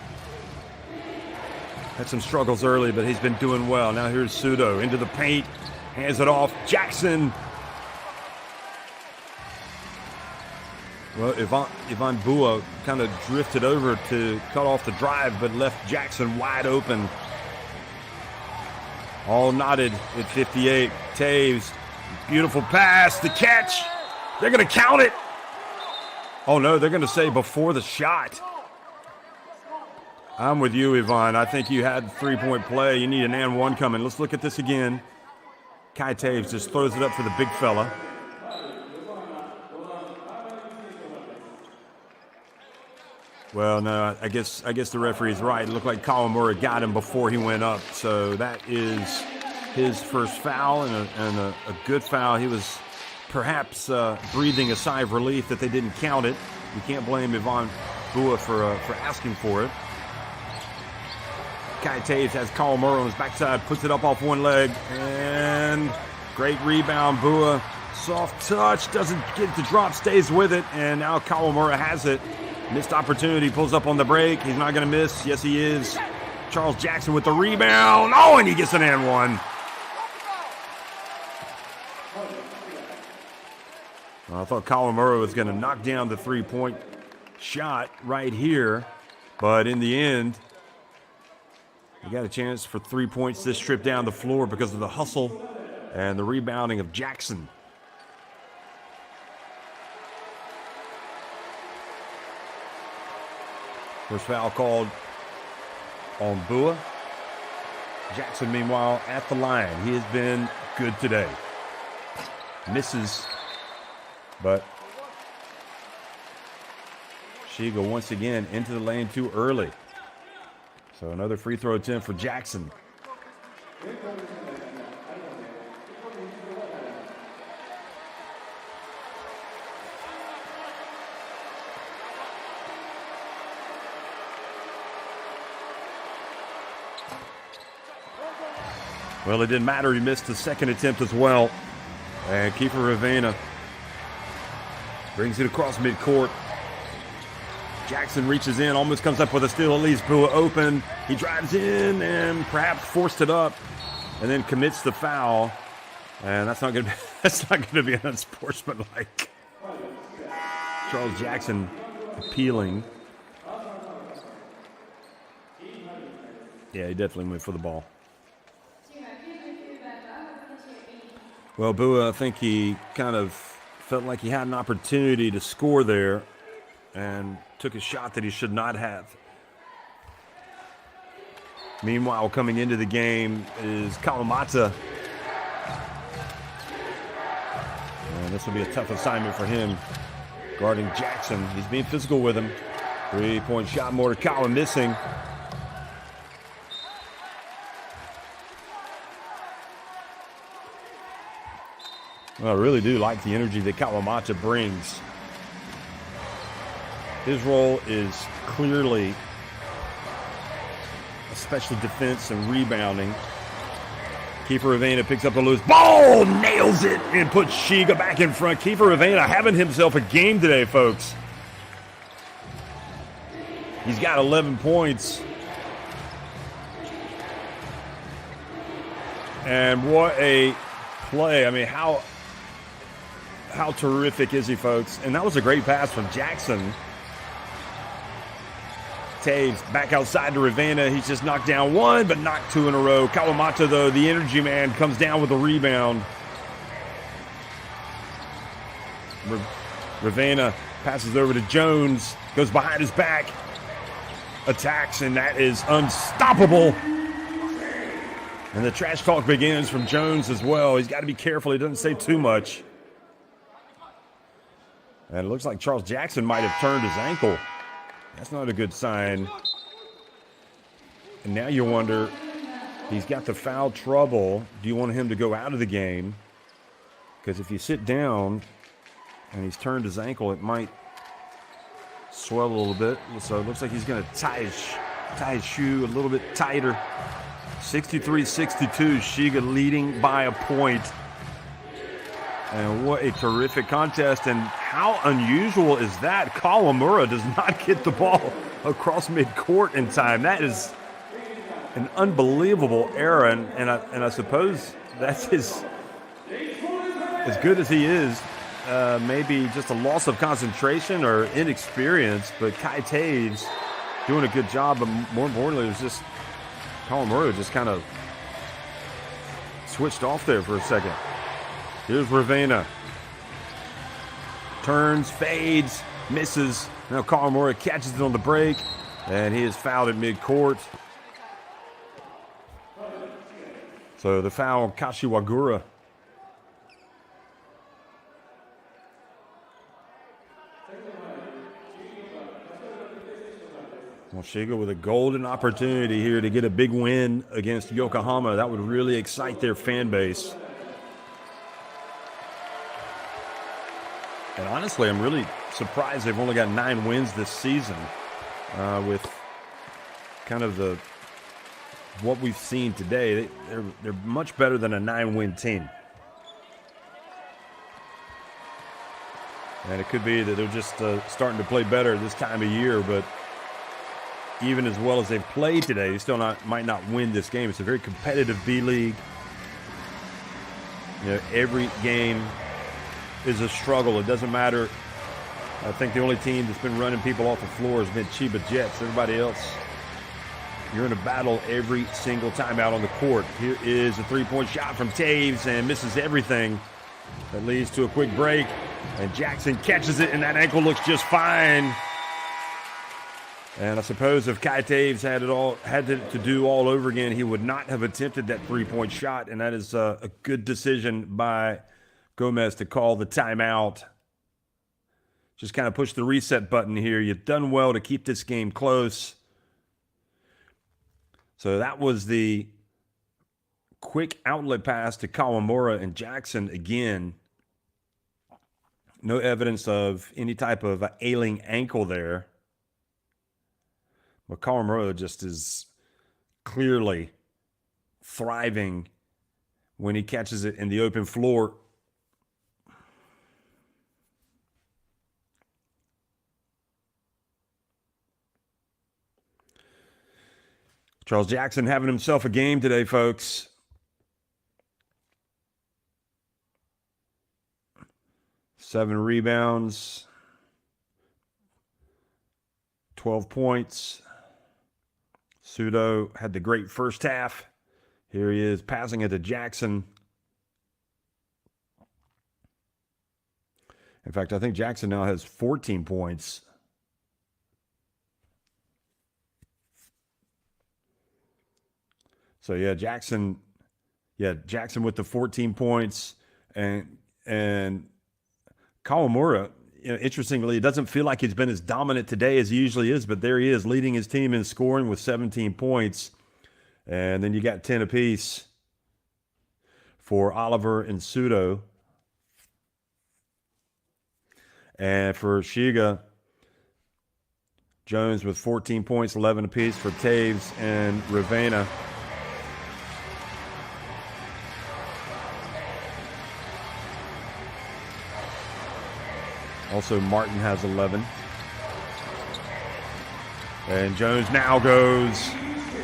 Had some struggles early, but he's been doing well. Now here's Sudo into the paint. Hands it off. Jackson. Well, Ivan Bua kind of drifted over to cut off the drive, but left Jackson wide open. All knotted at 58. Taves, beautiful pass, the catch. They're going to count it. Oh, no, they're going to say before the shot. I'm with you, Ivan. I think you had three-point play. You need an and one coming. Let's look at this again. Kai Taves just throws it up for the big fella. Well, no, I guess the referee's right. It looked like Kawamura got him before he went up. So that is his first foul and a good foul. He was perhaps breathing a sigh of relief that they didn't count it. You can't blame Ivan Bua for asking for it. Kai Taves has Kawamura on his backside, puts it up off one leg, and great rebound. Bua, soft touch, doesn't get the drop, stays with it, and now Kawamura has it. Missed opportunity, pulls up on the break. He's not going to miss. Yes, he is. Charles Jackson with the rebound. Oh, and he gets an and one. Well, I thought Kawamura was going to knock down the three-point shot right here, but in the end, he got a chance for 3 points this trip down the floor because of the hustle and the rebounding of Jackson. First foul called on Bua. Jackson, meanwhile, at the line. He has been good today. Misses, but Shiga once again into the lane too early. So another free throw attempt for Jackson. Well, it didn't matter. He missed the second attempt as well. And Kiefer Ravena brings it across midcourt. Jackson reaches in, almost comes up with a steal, leaves Bua open. He drives in and perhaps forced it up and then commits the foul. And that's not going to be unsportsmanlike. Charles Jackson appealing. Yeah, he definitely went for the ball. Well, Bua, I think he kind of felt like he had an opportunity to score there and took a shot that he should not have. Meanwhile, coming into the game is Kawamata. And this will be a tough assignment for him, guarding Jackson. He's being physical with him. 3-point shot, Morikawa missing. Well, I really do like the energy that Kawamata brings. His role is clearly special defense and rebounding. Kiefer Ravena picks up the loose ball, nails it, and puts Shiga back in front. Kiefer Ravena having himself a game today, folks. He's got 11 points. And what a play. I mean, how terrific is he, folks? And that was a great pass from Jackson. Taves back outside to Ravena. He's just knocked down one, but knocked two in a row. Kawamata, though, the energy man, comes down with a rebound. Ravena passes over to Jones, goes behind his back, attacks, and that is unstoppable. And the trash talk begins from Jones as well. He's got to be careful. He doesn't say too much. And it looks like Charles Jackson might have turned his ankle. That's not a good sign. And now you wonder, he's got the foul trouble. Do you want him to go out of the game? Because if you sit down and he's turned his ankle, it might swell a little bit. So it looks like he's going to tie his shoe a little bit tighter. 63-62, Shiga leading by a point. And what a terrific contest. And how unusual is that? Kawamura does not get the ball across midcourt in time. That is an unbelievable error. And I suppose that's his, as good as he is, maybe just a loss of concentration or inexperience. But Kai Taves doing a good job. But more importantly, it was just Kawamura just kind of switched off there for a second. Here's Ravena. Turns, fades, misses. Now Kawamura catches it on the break, and he is fouled at midcourt. So the foul on Kashiwagura. Well, Shiga with a golden opportunity here to get a big win against Yokohama. That would really excite their fan base. And honestly, I'm really surprised they've only got 9 wins this season with kind of what we've seen today. They're much better than a 9-win team. And it could be that they're just starting to play better this time of year, but even as well as they've played today, they still might not win this game. It's a very competitive B-League. You know, every game is a struggle. It doesn't matter. I think the only team that's been running people off the floor has been Chiba Jets. Everybody else, you're in a battle every single time out on the court. Here is a three-point shot from Taves and misses everything. That leads to a quick break, and Jackson catches it, and that ankle looks just fine. And I suppose if Kai Taves had to do all over again, he would not have attempted that three-point shot, and that is a good decision by Gomez to call the timeout. Just kind of push the reset button here. You've done well to keep this game close. So that was the quick outlet pass to Kawamura, and Jackson again. No evidence of any type of ailing ankle there. But Kawamura just is clearly thriving when he catches it in the open floor. Charles Jackson having himself a game today, folks. Seven rebounds, 12 points. Sudo had the great first half. Here he is passing it to Jackson. In fact, I think Jackson now has 14 points. So yeah, Jackson with the 14 points, and Kawamura, you know, interestingly, it doesn't feel like he's been as dominant today as he usually is, but there he is leading his team in scoring with 17 points. And then you got 10 apiece for Oliver and Sudo. And for Shiga, Jones with 14 points, 11 apiece for Taves and Ravena. Also, Martin has 11. And Jones now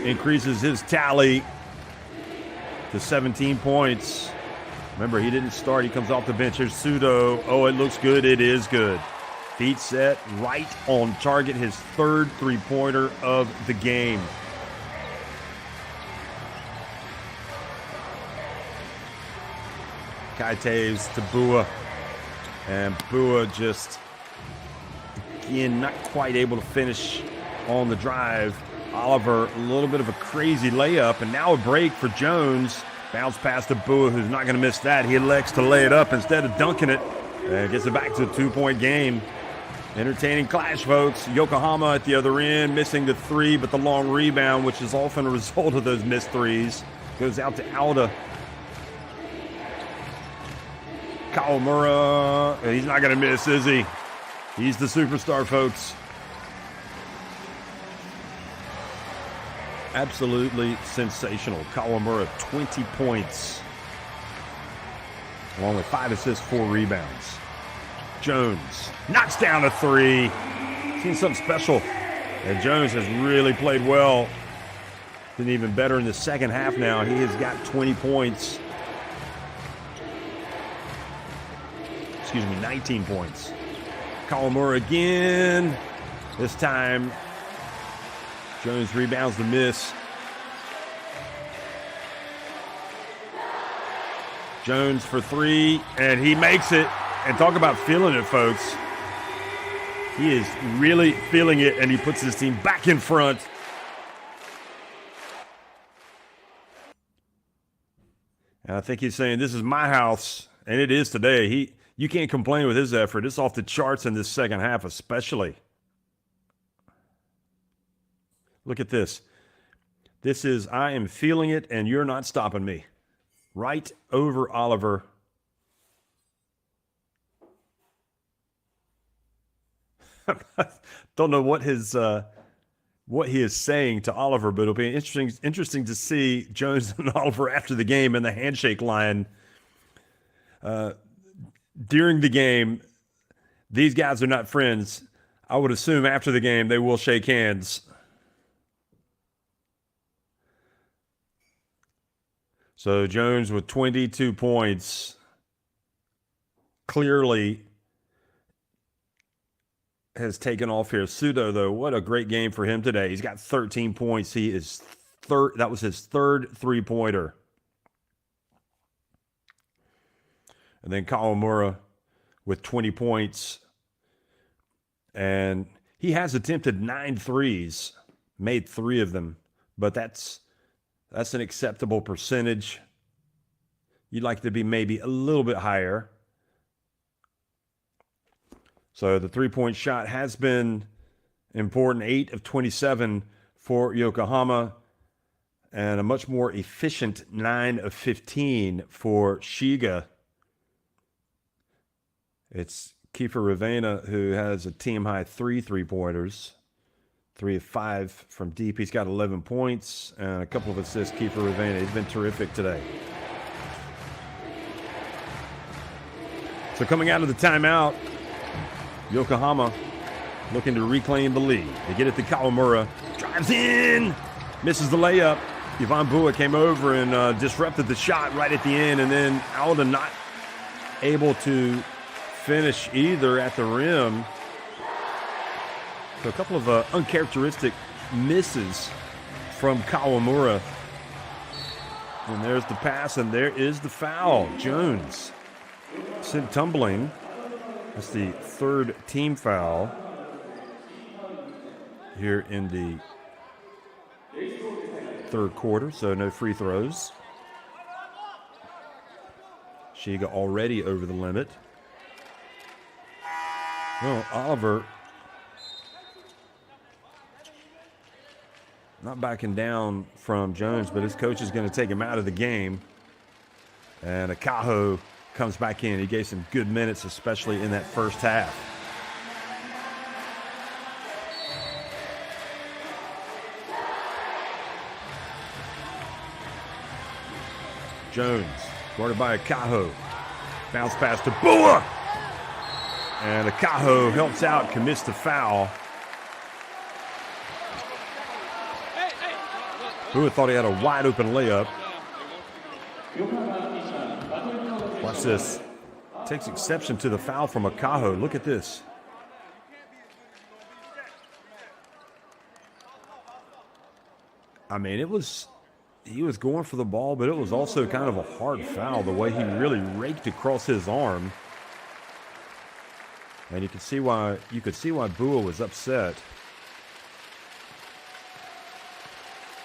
increases his tally to 17 points. Remember, he didn't start. He comes off the bench. Here's Sudo. Oh, it looks good. It is good. Feet set, right on target. His third three-pointer of the game. Kai Taves to Bua. And Bua just, again, not quite able to finish on the drive. Oliver, a little bit of a crazy layup. And now a break for Jones. Bounce pass to Bua, who's not going to miss that. He elects to lay it up instead of dunking it. And gets it back to a 2-point game. Entertaining clash, folks. Yokohama at the other end, missing the three, but the long rebound, which is often a result of those missed threes, goes out to Alda. Kawamura, he's not going to miss, is he? He's the superstar, folks. Absolutely sensational. Kawamura, 20 points, along with 5 assists, 4 rebounds. Jones knocks down a three. Seen something special. And Jones has really played well. Been even better in the second half now. He has got 20 points. 19 points. Kawamura again. This time, Jones rebounds the miss. Jones for three, and he makes it. And talk about feeling it, folks. He is really feeling it, and he puts his team back in front. And I think he's saying, this is my house, and it is today. You can't complain with his effort. It's off the charts in this second half especially. Look at this. This is, I am feeling it, and you're not stopping me. Right over Oliver. Don't know what he is saying to Oliver, but it'll be interesting to see Jones and Oliver after the game in the handshake line. During the game, these guys are not friends. I would assume after the game they will shake hands. So Jones with 22 points. Clearly has taken off here. Sudo, though, what a great game for him today. He's got 13 points. He is third. That was his third three-pointer. And then Kawamura with 20 points. And he has attempted 9 threes, made 3 of them. But that's an acceptable percentage. You'd like to be maybe a little bit higher. So the three-point shot has been important. 8 of 27 for Yokohama. And a much more efficient 9 of 15 for Shiga. It's Kiefer Ravena who has a team-high 3 three-pointers. 3 of 5 from deep. He's got 11 points and a couple of assists. Kiefer Ravena, he's been terrific today. So coming out of the timeout, Yokohama looking to reclaim the lead. They get it to Kawamura. Drives in. Misses the layup. Yvonne Bua came over and disrupted the shot right at the end. And then Alda not able to finish either at the rim. So a couple of uncharacteristic misses from Kawamura. And there's the pass, and there is the foul. Jones sent tumbling. That's the third team foul here in the third quarter, so no free throws. Shiga already over the limit. Well, Oliver not backing down from Jones, but his coach is going to take him out of the game. And Akaho comes back in. He gave some good minutes, especially in that first half. Jones, guarded by Akaho. Bounce pass to Bua. And Akaho helps out, commits the foul. Bua thought he had a wide open layup. Watch this. Takes exception to the foul from Akaho. Look at this. I mean, he was going for the ball, but it was also kind of a hard foul, the way he really raked across his arm. And you could see why Bua was upset.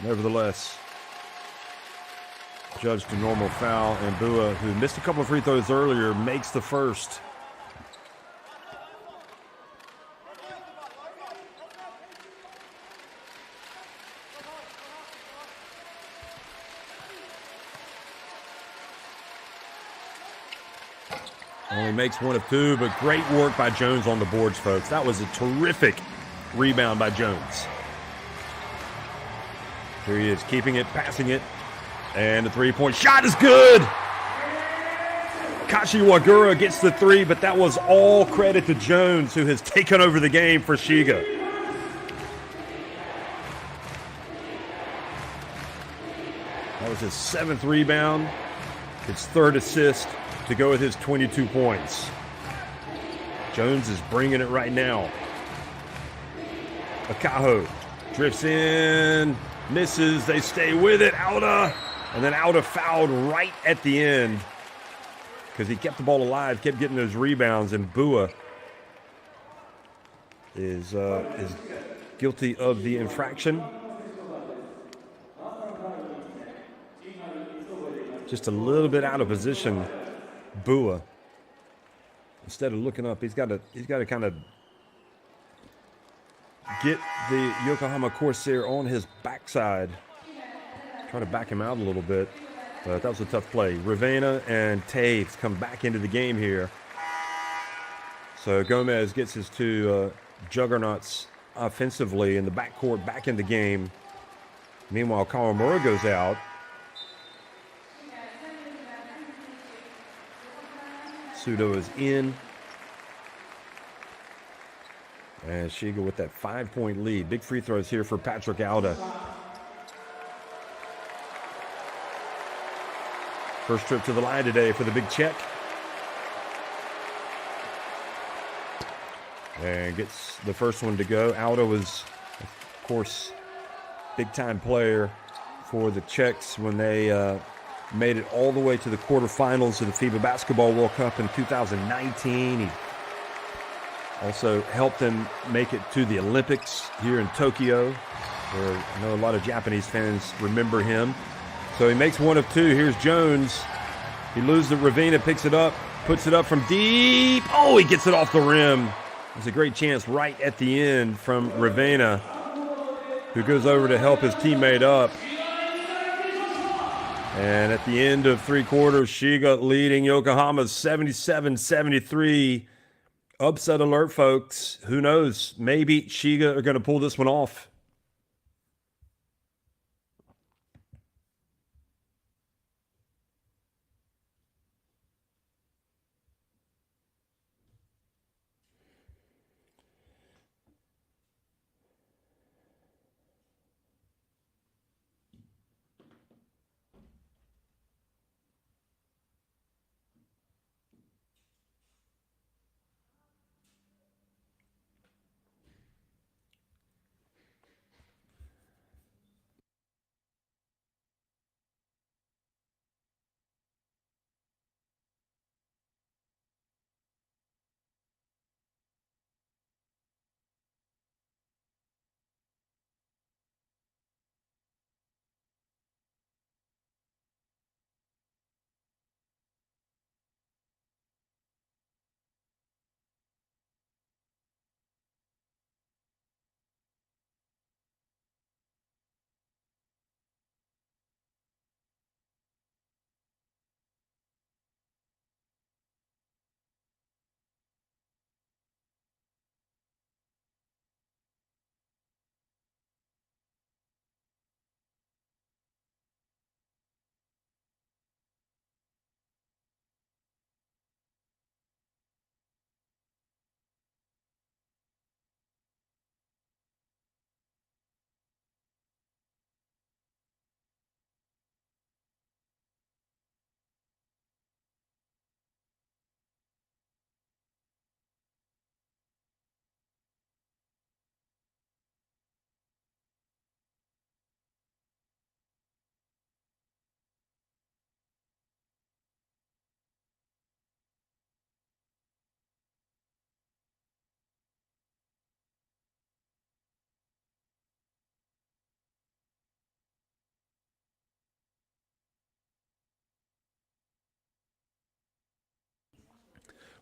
Nevertheless, judged a normal foul, and Bua, who missed a couple of free throws earlier, makes the first. Only makes one of two, but great work by Jones on the boards, folks. That was a terrific rebound by Jones. Here he is, keeping it, passing it, and the three-point shot is good. Kashiwagura gets the three, but that was all credit to Jones, who has taken over the game for Shiga. That was his 7th rebound, his 3rd assist to go with his 22 points. Jones is bringing it right now. Akaho drifts in, misses, they stay with it, Auda, and then Auda fouled right at the end because he kept the ball alive, kept getting those rebounds, and Bua is guilty of the infraction. Just a little bit out of position. Bua, instead of looking up, he's got to kind of get the Yokohama Corsair on his backside. Try to back him out a little bit, but that was a tough play. Ravena and Taves come back into the game here. So Gomez gets his two juggernauts offensively in the backcourt back in the game. Meanwhile, Kawamura goes out. Sudo is in. And Shiga with that 5-point lead. Big free throws here for Patrick Auda. First trip to the line today for the big check. And gets the first one to go. Auda was, of course, big-time player for the Czechs when they made it all the way to the quarterfinals of the FIBA Basketball World Cup in 2019. He also helped them make it to the Olympics here in Tokyo, where I know a lot of Japanese fans remember him. So he makes one of two. Here's Jones. He loses it. Ravena picks it up, puts it up from deep. Oh, he gets it off the rim. It's a great chance right at the end from Ravena, who goes over to help his teammate up. And at the end of 3 quarters, Shiga leading Yokohama 77-73. Upset alert, folks. Who knows? Maybe Shiga are going to pull this one off.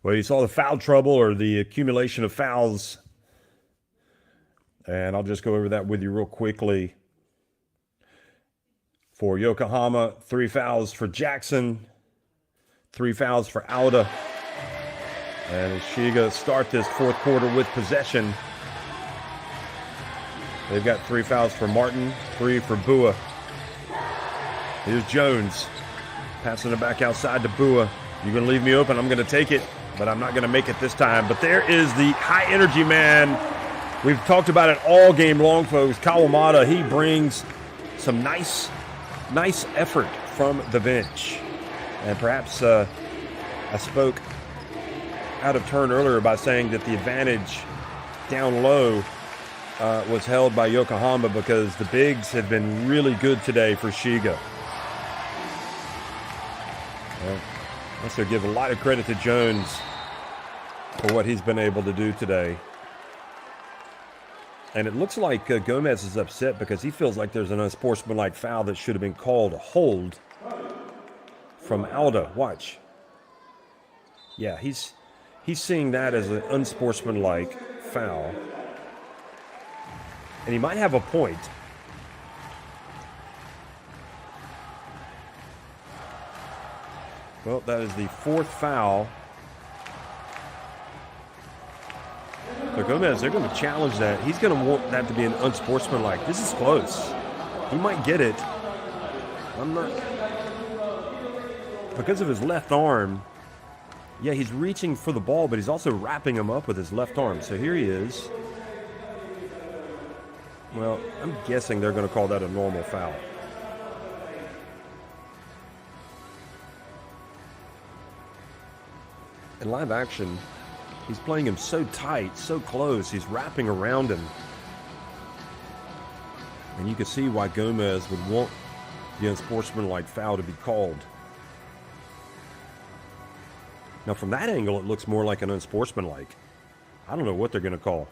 Well, you saw the foul trouble or the accumulation of fouls. And I'll just go over that with you real quickly. For Yokohama, 3 fouls for Jackson, 3 fouls for Auda. And as Shiga start this fourth quarter with possession, they've got 3 fouls for Martin, 3 for Bua. Here's Jones passing it back outside to Bua. You're going to leave me open. I'm going to take it, but I'm not going to make it this time. But there is the high energy man. We've talked about it all game long, folks. Kawamata, he brings some nice effort from the bench. And perhaps I spoke out of turn earlier by saying that the advantage down low was held by Yokohama because the bigs have been really good today for Shiga. Well, I also give a lot of credit to Jones for what he's been able to do today. And it looks like Gomez is upset because he feels like there's an unsportsmanlike foul that should have been called a hold from Alda. Watch. Yeah, he's seeing that as an unsportsmanlike foul. And he might have a point. Well, that is the 4th foul. So Gomez, they're going to challenge that. He's going to want that to be an unsportsmanlike. This is close. He might get it. I'm not. Because of his left arm, yeah, he's reaching for the ball, but he's also wrapping him up with his left arm. So here he is. Well, I'm guessing they're going to call that a normal foul. In live action, he's playing him so tight, so close. He's wrapping around him. And you can see why Gomez would want the unsportsmanlike foul to be called. Now, from that angle, it looks more like an unsportsmanlike. I don't know what they're going to call.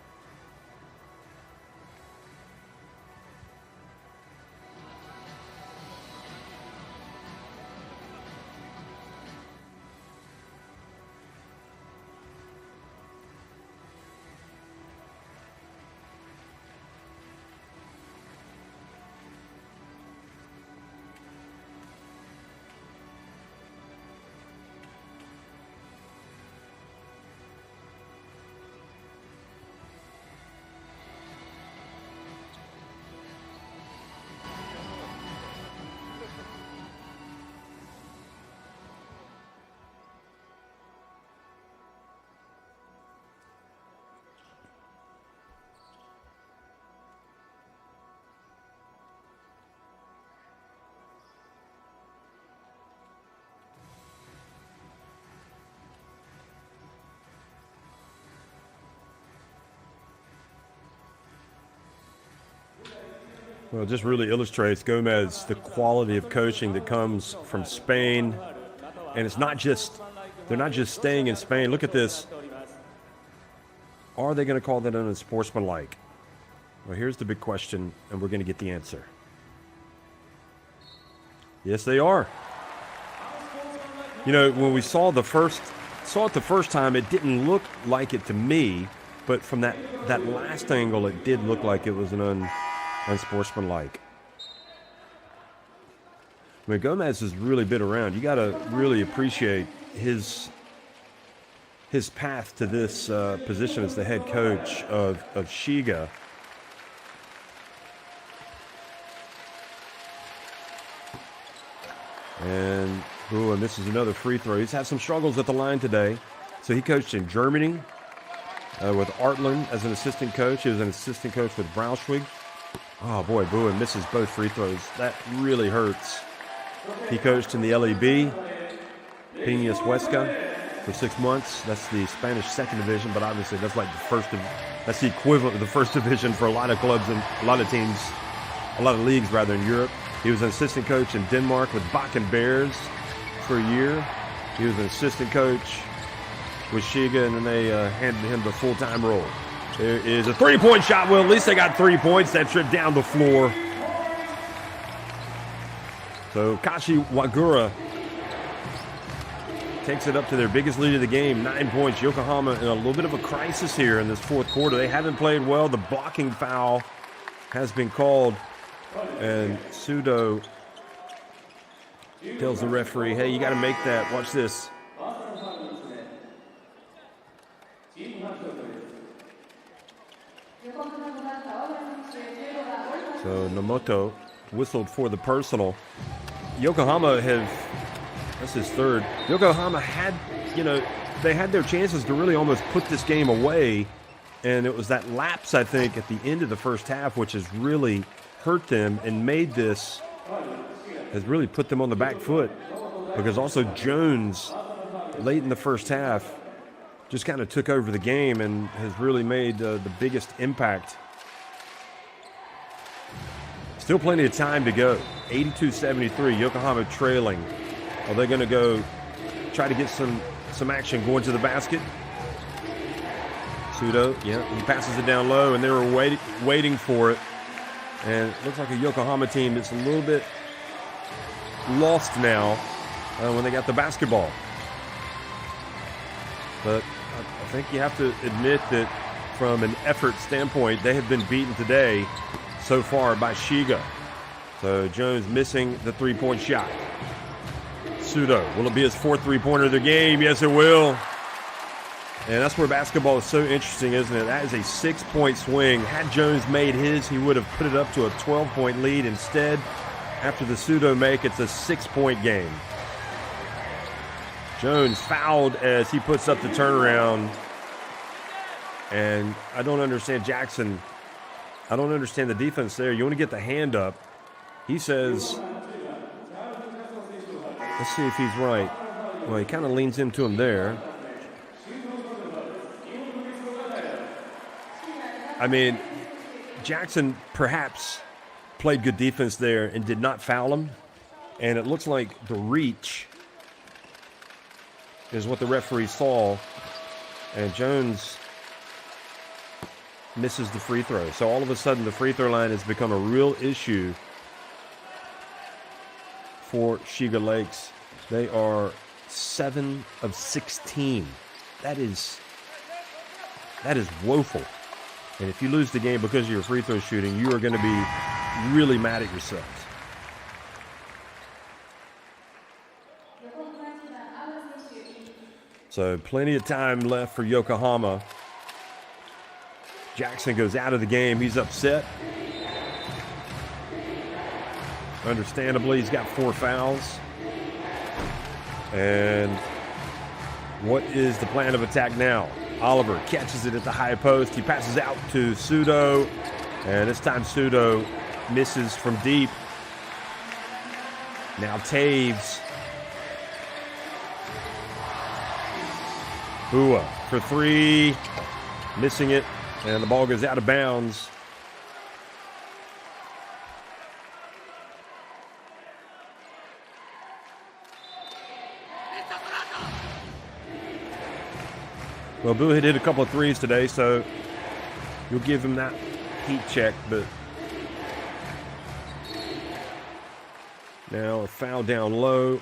Well, it just really illustrates, Gomez, the quality of coaching that comes from Spain. And it's not just, they're not just staying in Spain. Look at this. Are they going to call that unsportsmanlike? Well, here's the big question, and we're going to get the answer. Yes, they are. You know, when we saw it the first time, it didn't look like it to me, but from that last angle, it did look like it was an unsportsmanlike. I mean, Gomez has really been around. You got to really appreciate his path to this position as the head coach of Shiga. And this is another free throw. He's had some struggles at the line today. So he coached in Germany with Artland as an assistant coach. He was an assistant coach with Braunschweig. Oh, boy, Bowen misses both free throws. That really hurts. He coached in the LEB, Peñas Huesca, for 6 months. That's the Spanish second division, but obviously that's like that's the equivalent of the first division for a lot of clubs and a lot of teams, a lot of leagues, rather, in Europe. He was an assistant coach in Denmark with Bakken Bears for a year. He was an assistant coach with Shiga, and then they handed him the full-time role. There is a three-point shot. Well, at least they got 3 points. That trip down the floor. So Kashi Wagura takes it up to their biggest lead of the game, 9 points. Yokohama in a little bit of a crisis here in this fourth quarter. They haven't played well. The blocking foul has been called, and Sudo tells the referee, hey, you got to make that. Watch this. So Nomoto whistled for the personal. Yokohama that's his third. Yokohama had, they had their chances to really almost put this game away. And it was that lapse, I think, at the end of the first half, which has really hurt them and has really put them on the back foot. Because also Jones, late in the first half, just kind of took over the game and has really made the biggest impact. Still plenty of time to go. 82-73, Yokohama trailing. Are they going to go try to get some action going to the basket? Sudo, yeah, he passes it down low, and they were waiting for it. And it looks like a Yokohama team that's a little bit lost now when they got the basketball. But I think you have to admit that from an effort standpoint, they have been beaten today so far by Shiga. So Jones missing the three-point shot. Sudo, will it be his fourth three-pointer of the game? Yes, it will. And that's where basketball is so interesting, isn't it? That is a 6-point swing. Had Jones made his, he would have put it up to a 12-point lead. Instead, after the Sudo make, it's a 6-point game. Jones fouled as he puts up the turnaround. And I don't understand Jackson. I don't understand the defense there. You want to get the hand up. He says, let's see if he's right. Well, he kind of leans into him there. I mean, Jackson perhaps played good defense there and did not foul him. And it looks like the reach is what the referee saw. And Jones misses the free throw. So all of a sudden, the free throw line has become a real issue for Shiga Lakes. They are 7 of 16. That is woeful. And if you lose the game because of your free throw shooting, you are going to be really mad at yourselves. So plenty of time left for Yokohama. Jackson goes out of the game. He's upset. Understandably, he's got 4 fouls. And what is the plan of attack now? Oliver catches it at the high post. He passes out to Sudo. And this time Sudo misses from deep. Now Taves. Bua for 3. Missing it. And the ball goes out of bounds. Well, Bua hit a couple of threes today, so you'll give him that heat check. But now a foul down low.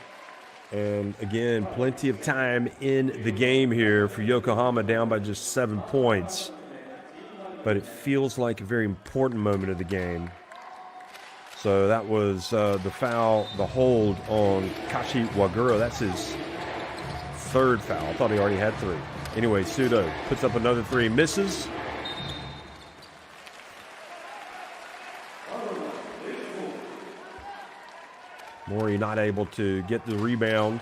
And again, plenty of time in the game here for Yokohama, down by just 7 points. But it feels like a very important moment of the game. So that was the foul, the hold on Kashi Wagura. That's his 3rd foul. I thought he already had 3. Anyway, Sudo puts up another 3, misses. Mori not able to get the rebound.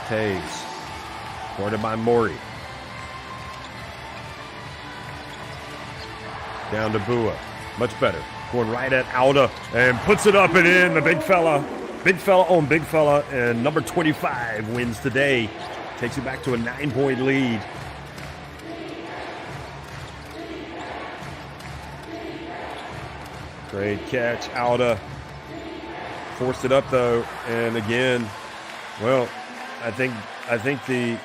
Taves, guarded by Mori. Down to Bua, much better. Going right at Auda and puts it up and in. The big fella on big fella, and number 25 wins today. Takes it back to a 9-point lead. Great catch, Auda. Forced it up though, and again, well, I think the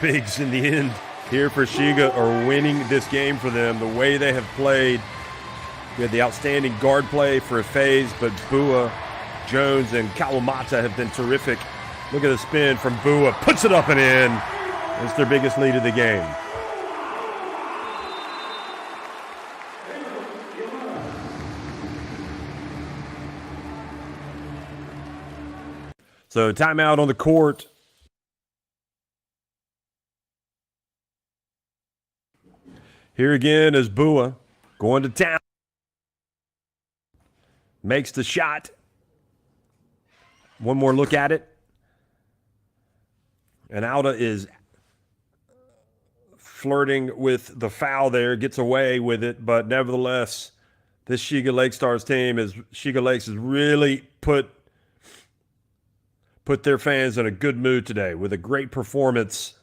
bigs in the end here for Shiga are winning this game for them. The way they have played, We had the outstanding guard play for a phase, but Bua, Jones, and Kawamata have been terrific. Look at the spin from Bua. Puts it up and in. It's their biggest lead of the game. So timeout on the court. Here again is Bua going to town. Makes the shot. One more look at it. And Alda is flirting with the foul there, gets away with it, but nevertheless, this Shiga Lake Stars team Shiga Lakes has really put their fans in a good mood today with a great performance.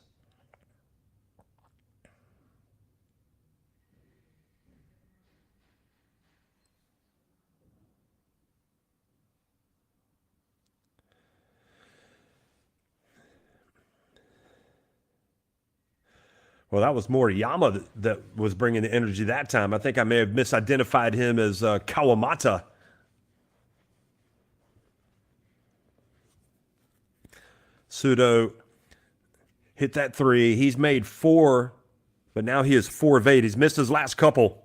Well, that was more Yama that was bringing the energy that time. I think I may have misidentified him as Kawamata. Sudo hit that three. He's made 4, but now he is 4 of 8. He's missed his last couple.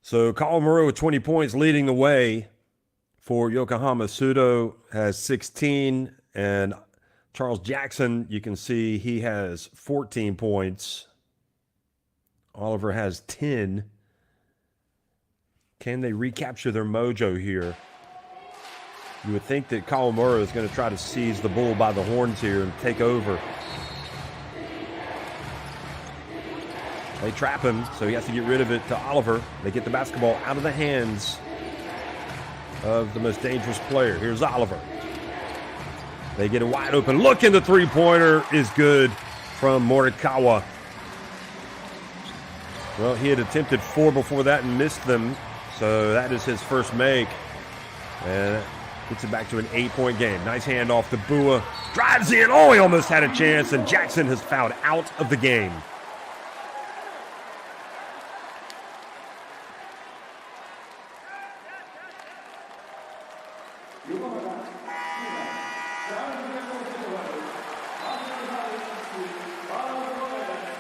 So Kawamura with 20 points leading the way for Yokohama. Sudo has 16, and Charles Jackson, you can see he has 14 points. Oliver has 10. Can they recapture their mojo here? You would think that Kawamura is going to try to seize the bull by the horns here and take over. They trap him, so he has to get rid of it to Oliver. They get the basketball out of the hands of the most dangerous player. Here's Oliver. They get a wide open look, and the three-pointer is good from Morikawa. Well, he had attempted 4 before that and missed them, so that is his first make. And gets it back to an 8-point game. Nice handoff to Bua. Drives in. Oh, he almost had a chance, and Jackson has fouled out of the game.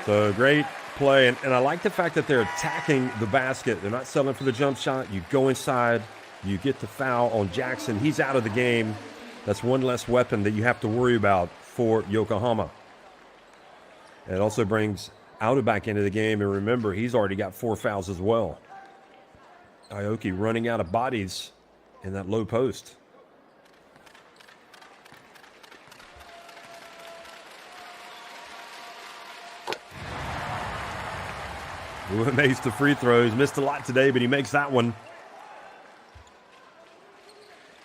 So great play, and I like the fact that they're attacking the basket. They're not settling for the jump shot. You go inside, you get the foul on Jackson. He's out of the game. That's one less weapon that you have to worry about for Yokohama. And it also brings Auda back into the game, and remember, he's already got 4 fouls as well. Aoki running out of bodies in that low post. Bua makes the free throws. Missed a lot today, but he makes that one.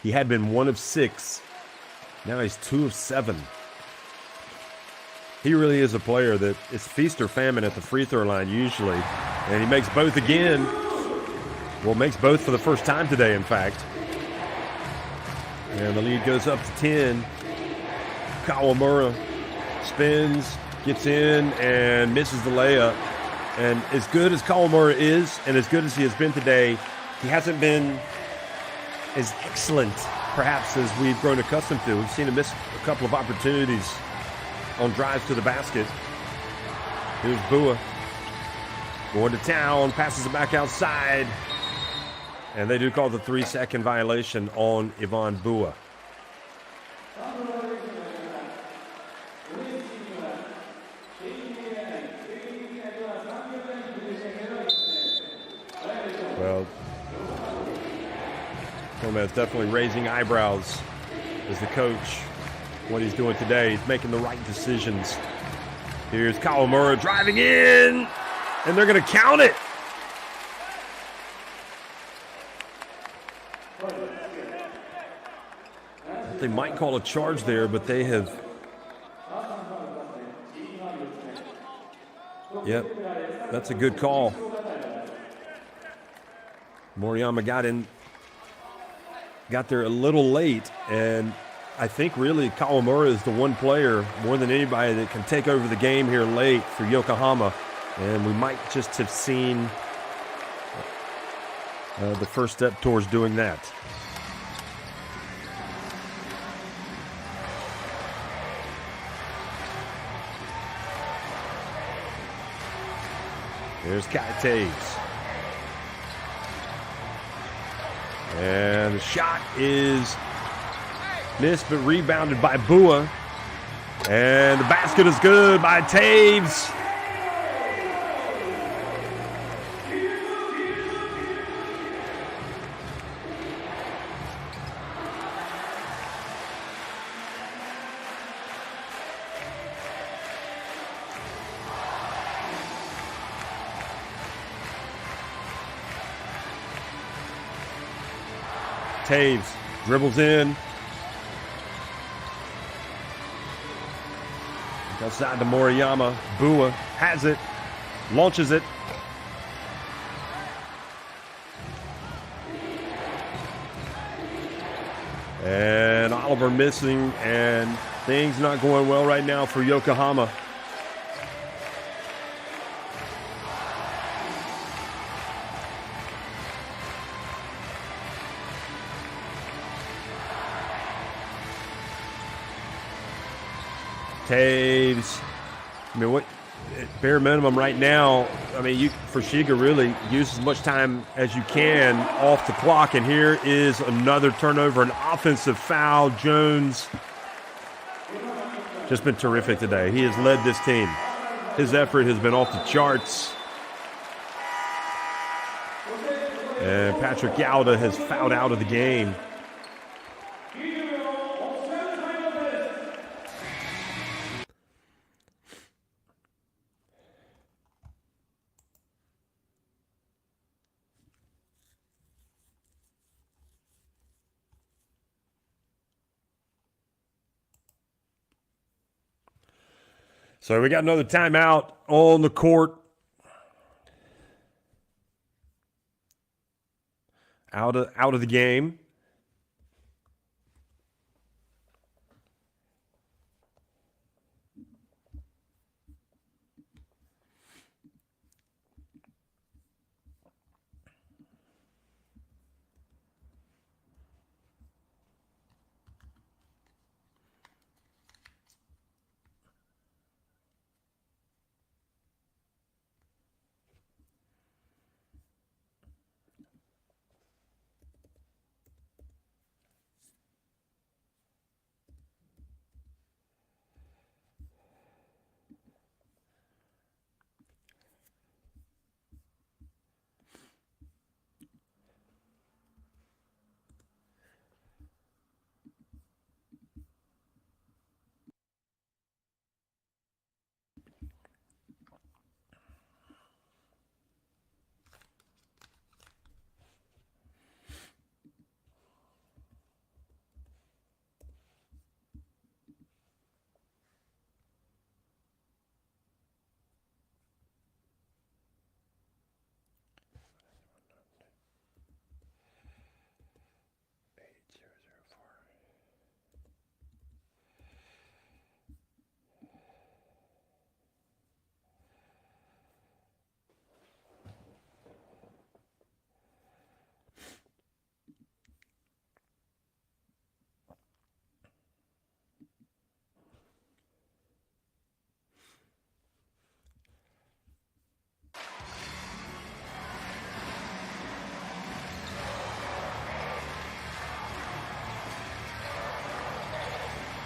He had been 1 of 6. Now he's 2 of 7. He really is a player that is feast or famine at the free throw line usually. And he makes both again. Well, makes both for the first time today, in fact. And the lead goes up to 10. Kawamura spins, gets in, and misses the layup. And as good as Kawamura is, and as good as he has been today, he hasn't been as excellent, perhaps, as we've grown accustomed to. We've seen him miss a couple of opportunities on drives to the basket. Here's Bua going to town, passes it back outside. And they do call the 3-second violation on Ivan Bua. Well, Gomez definitely raising eyebrows as the coach. What he's doing today, he's making the right decisions. Here's Kawamura driving in, and they're going to count it. They might call a charge there, but they have Yep, that's a good call. Moriyama got there a little late, and I think really Kawamura is the one player more than anybody that can take over the game here late for Yokohama, and we might just have seen the first step towards doing that. There's Kai Taves. And the shot is missed, but rebounded by Bua. And the basket is good by Taves. Taves dribbles in. Outside to Moriyama. Bua has it. Launches it. And Oliver missing, and things not going well right now for Yokohama. Taves. I mean, what at bare minimum right now, I mean, you for Shiga really use as much time as you can off the clock. And here is another turnover, an offensive foul. Jones just been terrific today. He has led this team. His effort has been off the charts. And Patrick Yauda has fouled out of the game. So we got another timeout on the court. Out of the game.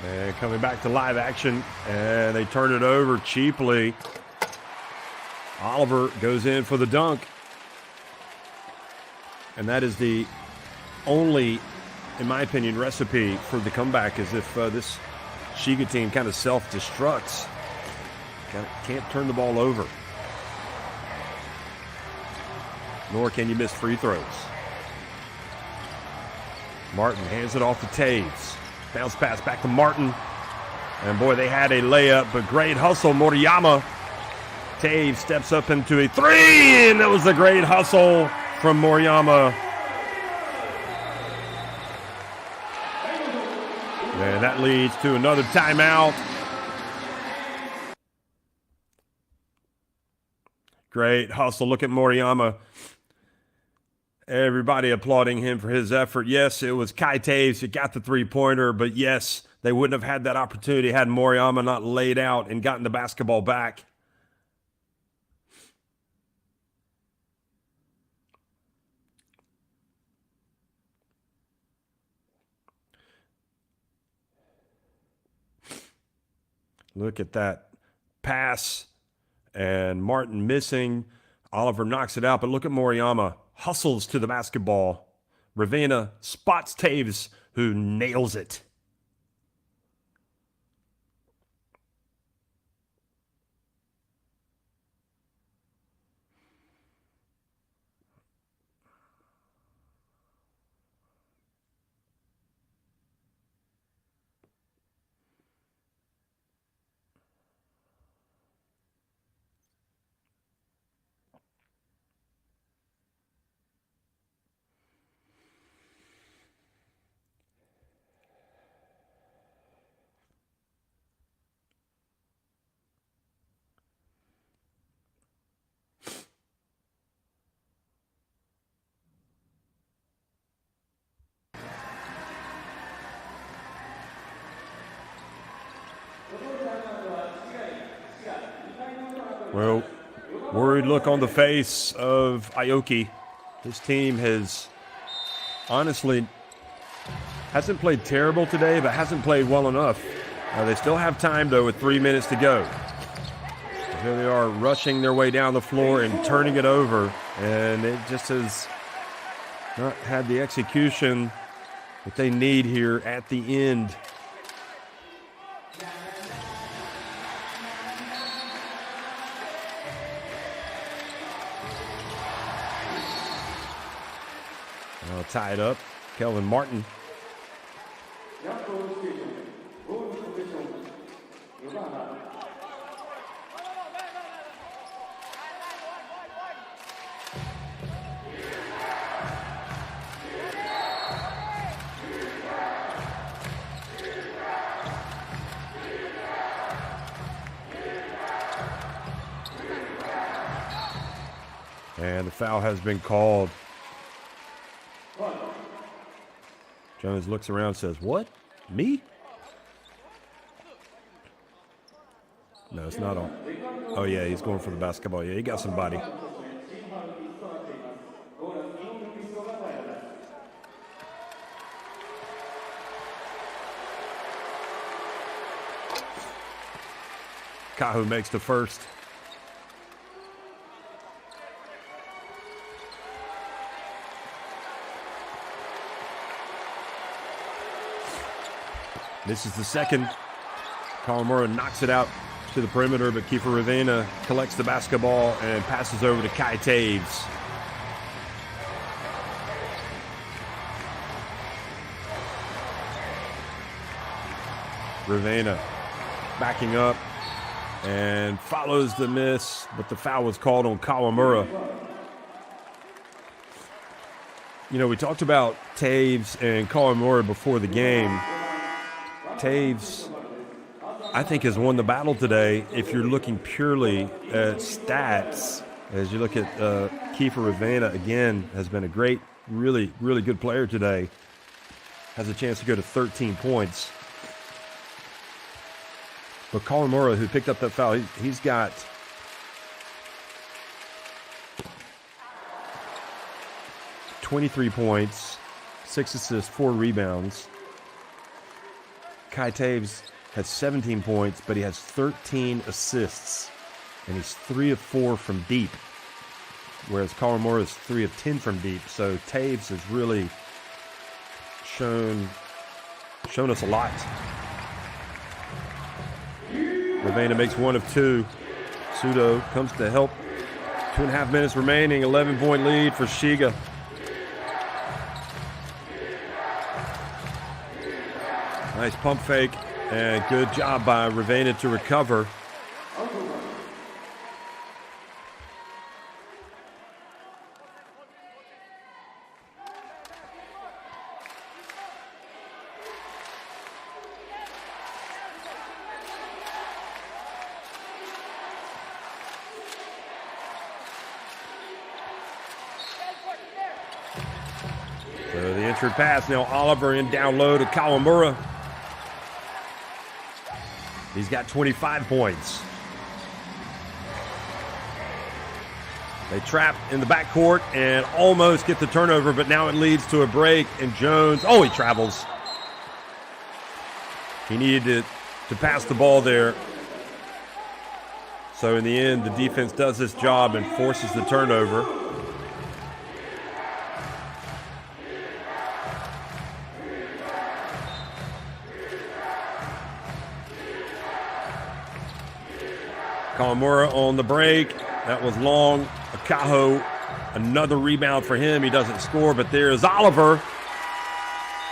And coming back to live action, and they turn it over cheaply. Oliver goes in for the dunk. And that is the only, in my opinion, recipe for the comeback, is if this Shiga team kind of self-destructs. Can't turn the ball over. Nor can you miss free throws. Martin hands it off to Taves. Bounce pass back to Martin. And boy, they had a layup, but great hustle. Moriyama Taves steps up into a three, and that was a great hustle from Moriyama. And that leads to another timeout. Great hustle. Look at Moriyama. Everybody applauding him for his effort. Yes, it was Kai Taves who got the three-pointer, but yes, they wouldn't have had that opportunity had Moriyama not laid out and gotten the basketball back. Look at that pass, and Martin missing. Oliver knocks it out, but look at Moriyama. Hustles to the basketball. Ravenna spots Taves, who nails it. Well, worried look on the face of Aoki. His team has honestly hasn't played terrible today, but hasn't played well enough. They still have time, though, with 3 minutes to go. Here they are rushing their way down the floor and turning it over, and it just has not had the execution that they need here at the end. Tie it up. Kelvin Martin. And the foul has been called. Jones looks around and says, "What? Me?" No, it's not on. Oh, yeah, he's going for the basketball. Yeah, he got somebody. Kahu makes the first. This is the second. Kawamura knocks it out to the perimeter, but Kiefer Ravenna collects the basketball and passes over to Kai Taves. Ravenna backing up and follows the miss, but the foul was called on Kawamura. You know, we talked about Taves and Kawamura before the game. Taves, I think, has won the battle today if you're looking purely at stats. As you look at Kiefer Ravenna, again, has been a great, really, really good player today. Has a chance to go to 13 points. But Kawamura, who picked up that foul, he's got 23 points, 6 assists, 4 rebounds. Kai Taves has 17 points, but he has 13 assists, and he's 3 of 4 from deep, whereas Kawamura is 3 of 10 from deep. So Taves has really shown us a lot. Ravenna makes 1 of 2. Sudo comes to help. 2.5 minutes remaining, 11-point lead for Shiga. Nice pump fake, and good job by Ravenna to recover. Entry pass. Now Oliver in down low to Kawamura. He's got 25 points. They trap in the backcourt and almost get the turnover, but now it leads to a break. And Jones, he travels. He needed to pass the ball there. So in the end, the defense does its job and forces the turnover. Kawamura on the break. That was long. Akaho, another rebound for him. He doesn't score, but there's Oliver.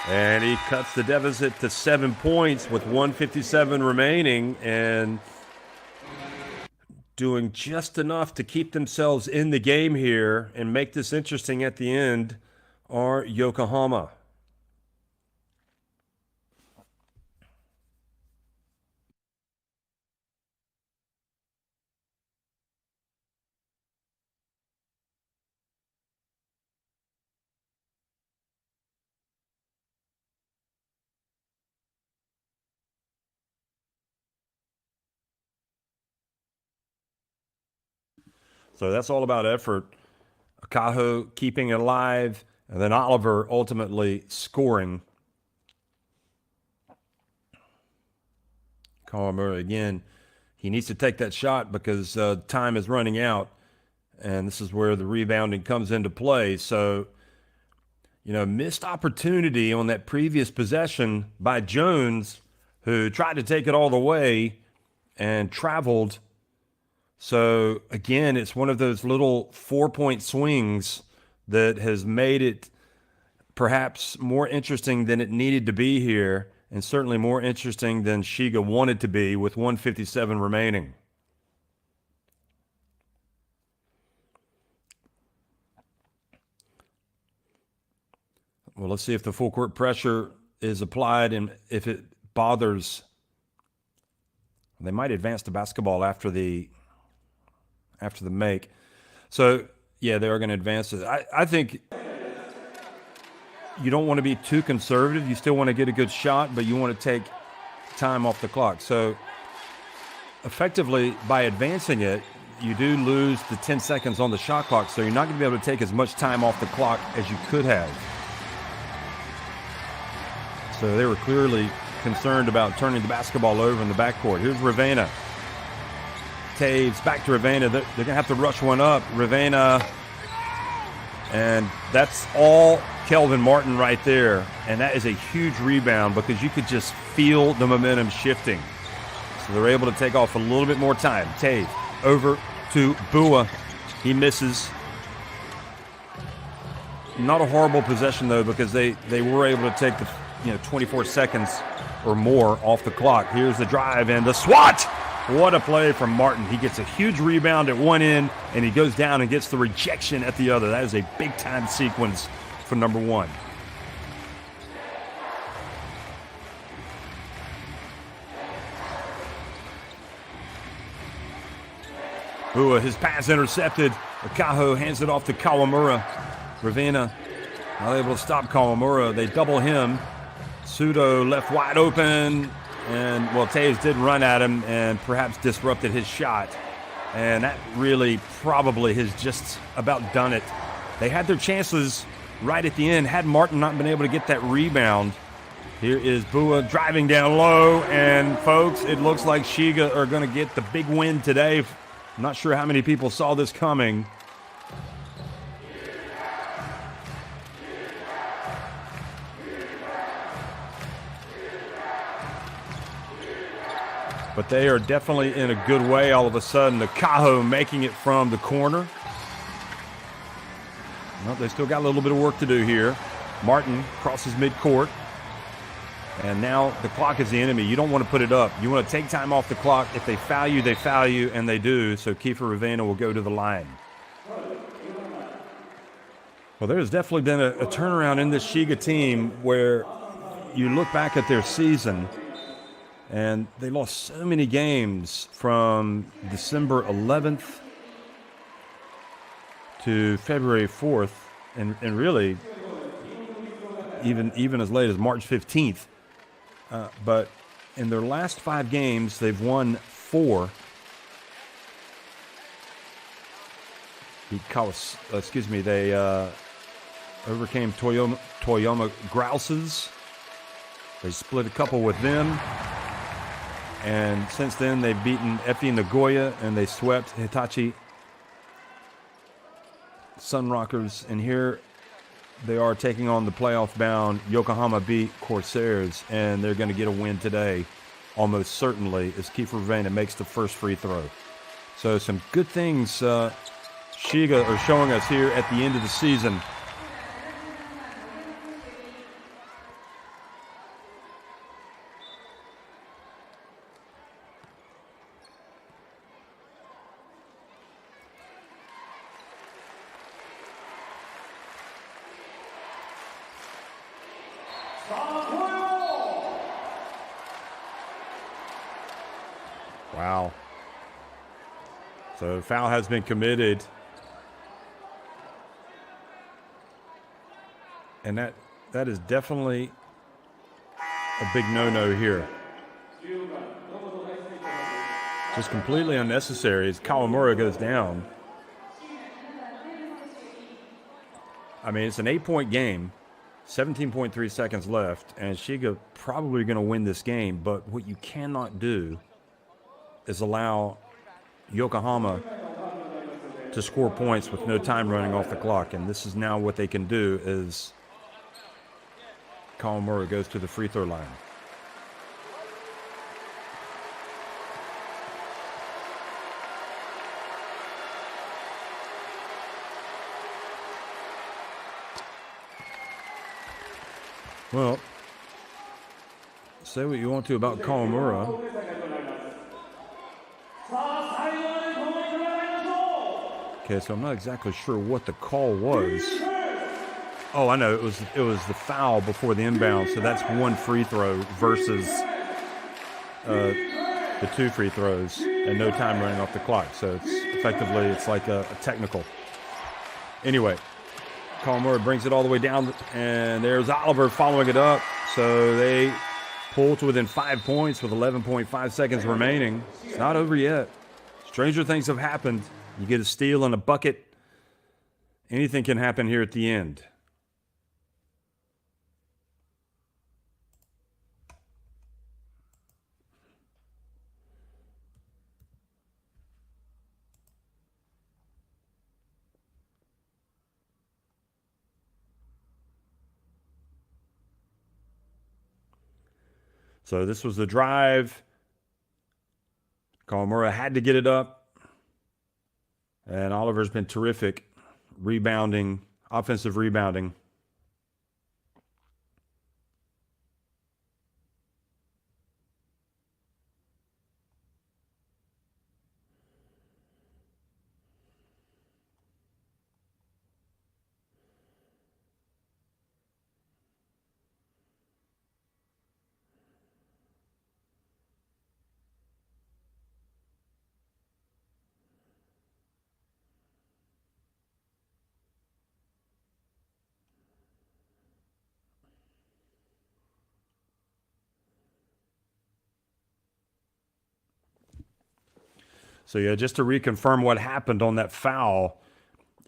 And he cuts the deficit to 7 points with 1:57 remaining and doing just enough to keep themselves in the game here and make this interesting at the end are Yokohama. So that's all about effort. Akaho keeping it alive, and then Oliver ultimately scoring. Kawamura again, he needs to take that shot because time is running out, and this is where the rebounding comes into play. So, missed opportunity on that previous possession by Jones, who tried to take it all the way and traveled. So, again, it's one of those little 4-point swings that has made it perhaps more interesting than it needed to be here, and certainly more interesting than Shiga wanted to be with 1:57 remaining. Well, let's see if the full court pressure is applied and if it bothers. They might advance the basketball after the make. So, yeah, they are going to advance it. I think you don't want to be too conservative. You still want to get a good shot, but you want to take time off the clock. So, effectively, by advancing it, you do lose the 10 seconds on the shot clock, so you're not going to be able to take as much time off the clock as you could have. So they were clearly concerned about turning the basketball over in the backcourt. Here's Ravenna. Taves back to Ravenna. They're going to have to rush one up. Ravenna, and that's all Kelvin Martin right there. And that is a huge rebound because you could just feel the momentum shifting. So they're able to take off a little bit more time. Taves over to Bua. He misses. Not a horrible possession, though, because they were able to take the 24 seconds or more off the clock. Here's the drive and the swat. What a play from Martin. He gets a huge rebound at one end, and he goes down and gets the rejection at the other. That is a big-time sequence for number one. Bua, his pass intercepted. Akaho hands it off to Kawamura. Ravenna not able to stop Kawamura. They double him. Pseudo left wide open. And, Taves did run at him and perhaps disrupted his shot. And that really probably has just about done it. They had their chances right at the end. Had Martin not been able to get that rebound. Here is Bua driving down low. And, folks, it looks like Shiga are going to get the big win today. I'm not sure how many people saw this coming. But they are definitely in a good way all of a sudden. The Cajo making it from the corner. Well, they still got a little bit of work to do here. Martin crosses midcourt. And now the clock is the enemy. You don't want to put it up. You want to take time off the clock. If they foul you, they foul you, and they do. So Kiefer Ravenna will go to the line. Well, there's definitely been a turnaround in this Shiga team where you look back at their season, and they lost so many games from December 11th to February 4th. And really, even as late as March 15th. But in their last 5 games, they've won 4. They overcame Toyama Grouses. They split a couple with them. And since then, they've beaten Effie Nagoya, and they swept Hitachi Sunrockers. And here they are taking on the playoff-bound Yokohama B-CORSAIRS, and they're going to get a win today, almost certainly, as Kiefer Ravena makes the first free throw. So some good things Shiga are showing us here at the end of the season. Wow. So foul has been committed. And that is definitely a big no-no here. Just completely unnecessary as Kawamura goes down. I mean, it's an 8-point game, 17.3 seconds left, and Shiga probably going to win this game. But what you cannot do is allow Yokohama to score points with no time running off the clock. And this is now what they can do is Kawamura goes to the free throw line. Well, say what you want to about Kawamura. Okay, so I'm not exactly sure what the call was. Oh, I know, it was the foul before the inbound, so that's 1 free throw versus the 2 free throws and no time running off the clock. So it's like a technical. Anyway, Kawamura brings it all the way down, and there's Oliver following it up. So they pull to within 5 points with 11.5 seconds remaining. It's not over yet. Stranger things have happened. You get a steal and a bucket. Anything can happen here at the end. So this was the drive. Kawamura had to get it up. And Oliver's been terrific rebounding, offensive rebounding. So, yeah, just to reconfirm what happened on that foul,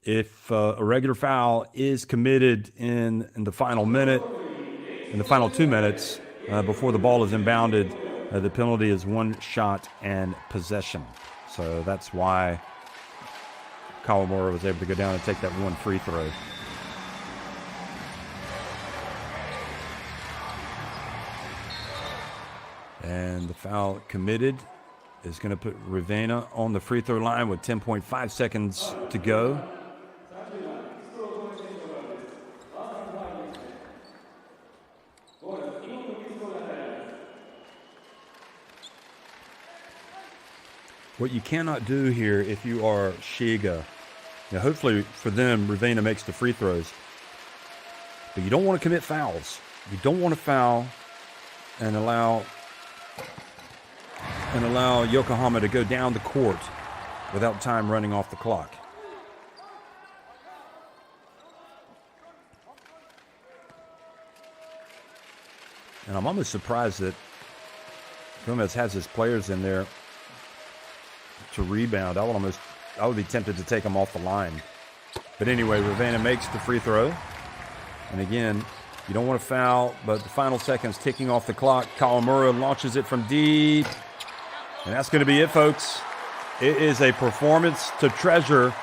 if a regular foul is committed in the final minute, in the final 2 minutes, before the ball is inbounded, the penalty is 1 shot and possession. So that's why Kawamura was able to go down and take that 1 free throw. And the foul committed is going to put Ravena on the free throw line with 10.5 seconds to go. What you cannot do here if you are Shiga, now hopefully for them, Ravena makes the free throws, but you don't want to commit fouls. You don't want to foul and allow Yokohama to go down the court without time running off the clock. And I'm almost surprised that Gomez has his players in there to rebound. I would be tempted to take him off the line. But anyway, Ravenna makes the free throw. And again, you don't want to foul, but the final seconds ticking off the clock. Kawamura launches it from deep. And that's going to be it, folks. It is a performance to treasure.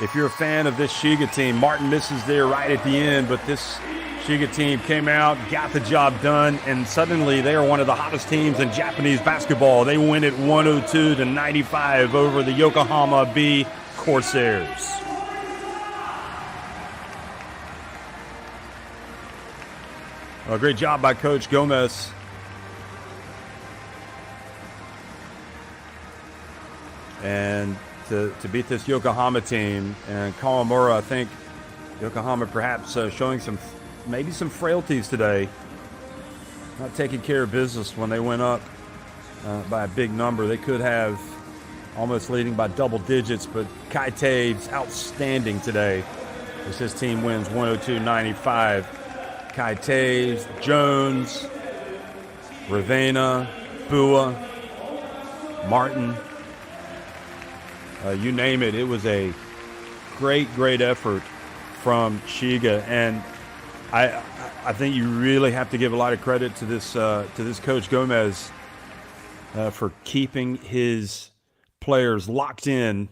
If you're a fan of this Shiga team, Martin misses there right at the end, but this Shiga team came out, got the job done, and suddenly they are one of the hottest teams in Japanese basketball. They win it 102-95 over the Yokohama B-CORSAIRS. Well, great job by Coach Gomez. And to beat this Yokohama team. And Kawamura, I think Yokohama perhaps showing maybe some frailties today. Not taking care of business when they went up by a big number. They could have almost leading by double digits, but Kai Taves outstanding today as his team wins 102-95. Kai Taves, Jones, Ravenna, Bua, Martin, you name it. It was a great effort from Shiga, and I think you really have to give a lot of credit to this Coach Gomez for keeping his players locked in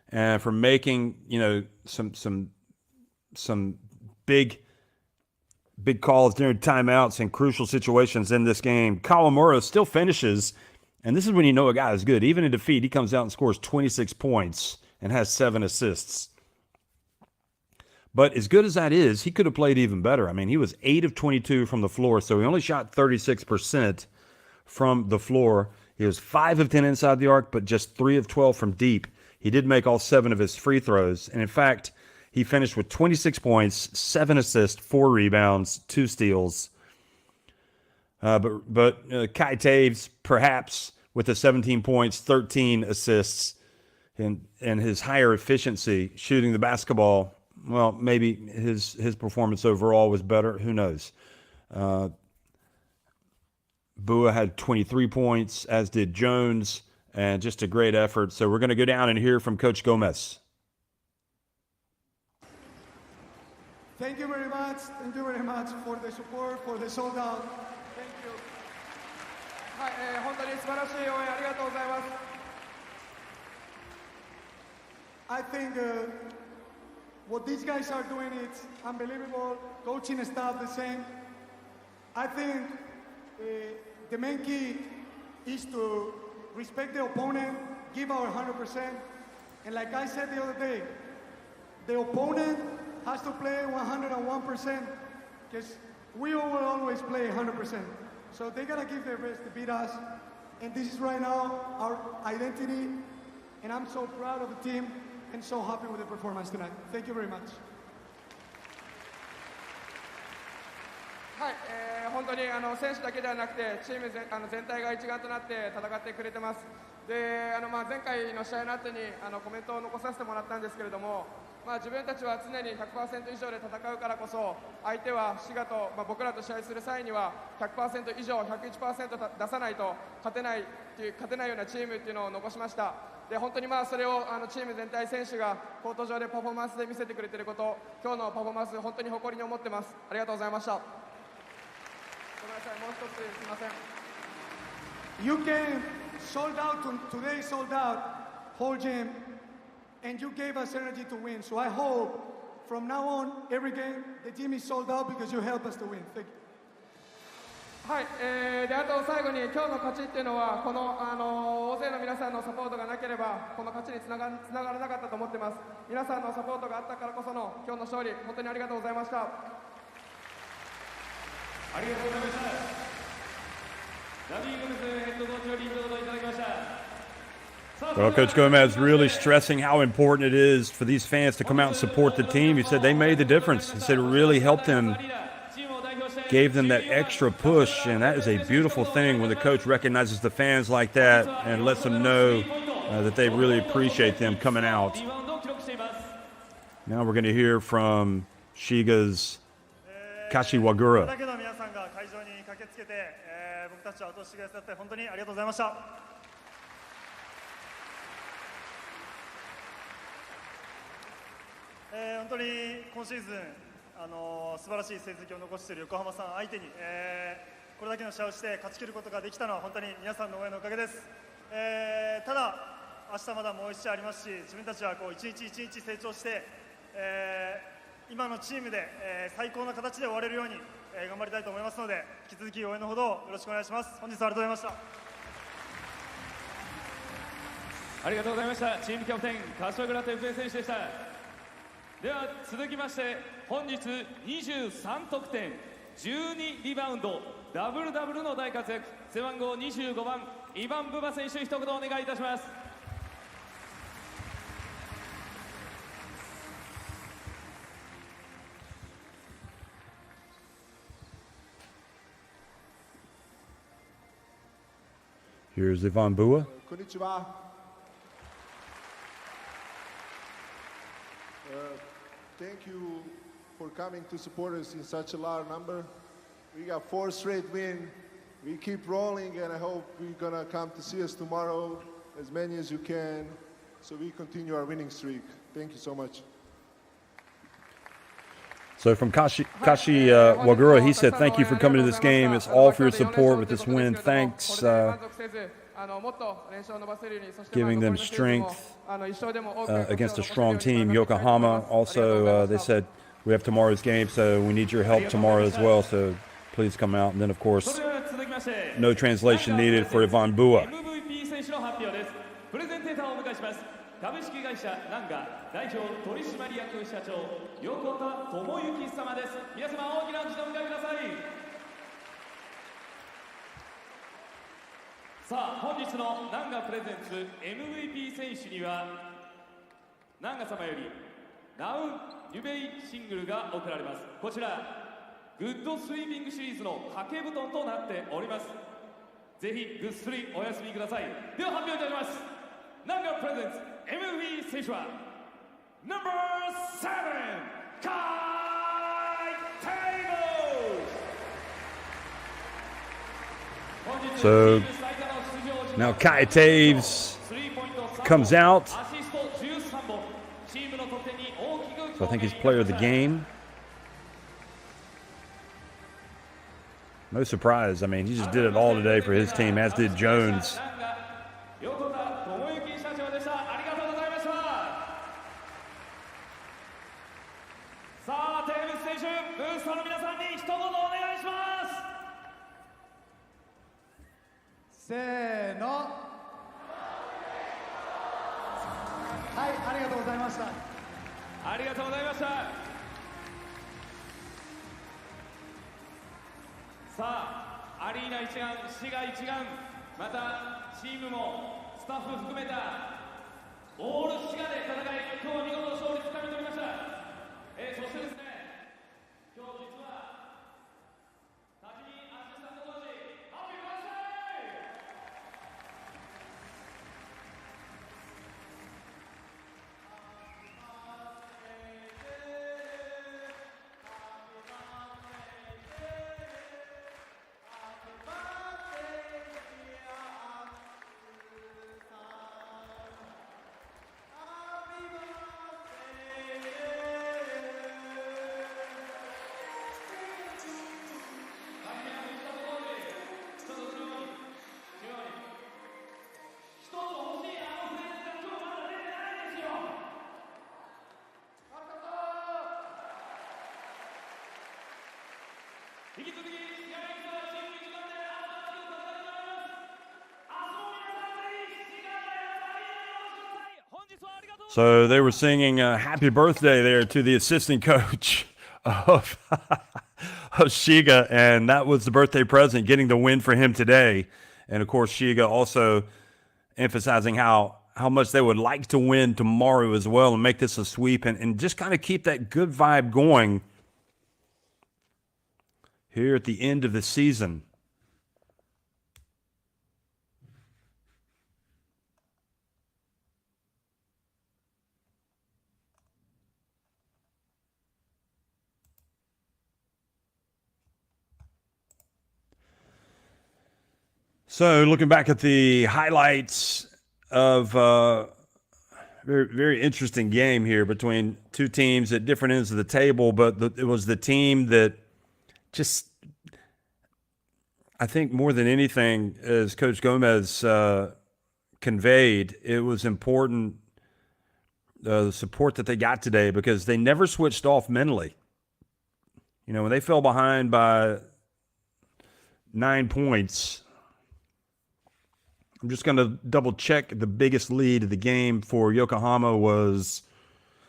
and for making some big calls during timeouts and crucial situations in this game. Kawamura still finishes, and this is when you know a guy is good. Even in defeat, he comes out and scores 26 points and has 7 assists. But as good as that is, he could have played even better. I mean, he was 8 of 22 from the floor, so he only shot 36% from the floor. He was 5 of 10 inside the arc, but just 3 of 12 from deep. He did make all 7 of his free throws, and in fact, he finished with 26 points, 7 assists, 4 rebounds, 2 steals. But Kai Taves, perhaps with the 17 points, 13 assists, and his higher efficiency shooting the basketball, well, maybe his performance overall was better. Who knows? Bua had 23 points, as did Jones, and just a great effort. So we're going to go down and hear from Coach Gomez. Thank you very much. Thank you very much for the support, for the sold out. Thank you. はい、本当に素晴らしい応援ありがとうございます。I think what these guys are doing is unbelievable. Coaching staff the same. I think the main key is to respect the opponent, give our 100%, and like I said the other day, the opponent has to play 101% because we will always play 100%. So they gotta give their best to beat us. And this is right now our identity. And I'm so proud of the team and so happy with the performance tonight. Thank you very much. はい、本当に選手だけではなくてチーム全体が一丸となって戦ってくれてます。で、前回の試合の後にコメントを残させてもらったんですけれども、自分たちは常に 100% 以上で戦うからこそ相手は滋賀と、僕らと試合する際には 100% 以上 101% 出さないと勝てないようなチームっていうのを残しました。で、本当にそれをチーム全体選手がコート上でパフォーマンスで見せてくれていること、今日のパフォーマンス本当に誇りに思ってます。ありがとうございました。ごめんなさい、もう一つすみません。You came sold out today, sold out, whole gym, and you gave us energy to win. So I hope from now on, every game, the team is sold out because you help us to win. Thank you. はい、であと最後に今日の勝ちっていうのはこの大勢の皆さんのサポートがなければこの勝ちにつながらなかったと思ってます。皆さんのサポートがあったからこその今日の勝利、本当にありがとうございました。ありがとうございました。ダビー・ゴメスヘッドコーチよりどうぞいただきました。Well, Coach Gomez really stressing how important it is for these fans to come out and support the team. He said they made the difference. He said it really helped them, gave them that extra push, and that is a beautiful thing when the coach recognizes the fans like that and lets them know that they really appreciate them coming out. Now we're going to hear from Shiga's Kashi これ Wagura. だけの皆さんが会場に駆けつけて、僕たちを後押ししてくださって本当にありがとうございました。本当に今シーズン素晴らしい成績を残している横浜さん相手に、これだけの試合をして勝ち切ることができたのは本当に皆さんの応援のおかげです。ただ明日まだもう1試合ありますし、自分たちはこう一日一日成長して、今のチームで、最高な形で終われるように、頑張りたいと思いますので、引き続き応援のほどよろしくお願いします。本日はありがとうございました。ありがとうございました。チームキャプテン柏倉哲平選手でした。では続きまして本日23得点12リバウンドダブルダブルの大活躍、背番号25番イバン・ブバ選手、一言お願いいたします。Here's Ivan Bua. こんにちは。Thank you for coming to support us in such a large number. We got 4 straight wins. We keep rolling, and I hope you're gonna come to see us tomorrow, as many as you can, so we continue our winning streak. Thank you so much. So from Kashi Wagura, he said, thank you for coming to this game. It's all for your support with this win. Thanks, giving them strength against a strong team, Yokohama. Also, they said, we have tomorrow's game, so we need your help tomorrow as well. So please come out. And then, of course, no translation needed for Ivan Bua. 株式会社ナンガ代表取締役社長横田智之様です。皆様大きな拍手でお迎えください。さあ本日のナンガプレゼンツ MVP 選手にはナンガ様よりナウン・ユベイシングルが贈られます。こちらグッドスイーピングシリーズの掛け布団となっております。ぜひぐっすりお休みください。では発表いたします。ナンガプレゼンツ MVP 選手は No.7 Kai Taves. So now Kai Taves comes out. So I think he's player of the game. No surprise. I mean, he just did it all today for his team, as did Jones. SHIGA 一丸、またチームもスタッフ含めたオールSHIGAで戦い、今日は見事勝利つかみ取りました。そしてですね、今日実は滝見アシスタントコーチ、ハッピーバースデー。So they were singing happy birthday there to the assistant coach of, of SHIGA, and that was the birthday present, getting the win for him today. And of course, SHIGA also emphasizing how much they would like to win tomorrow as well and make this a sweep and just kind of keep that good vibe going here at the end of the season. So looking back at the highlights of very, very interesting game here between two teams at different ends of the table, but it was the team that just, I think more than anything, as Coach Gomez conveyed, it was important, the support that they got today, because they never switched off mentally. You know, when they fell behind by 9 points, I'm just going to double check. The biggest lead of the game for Yokohama was,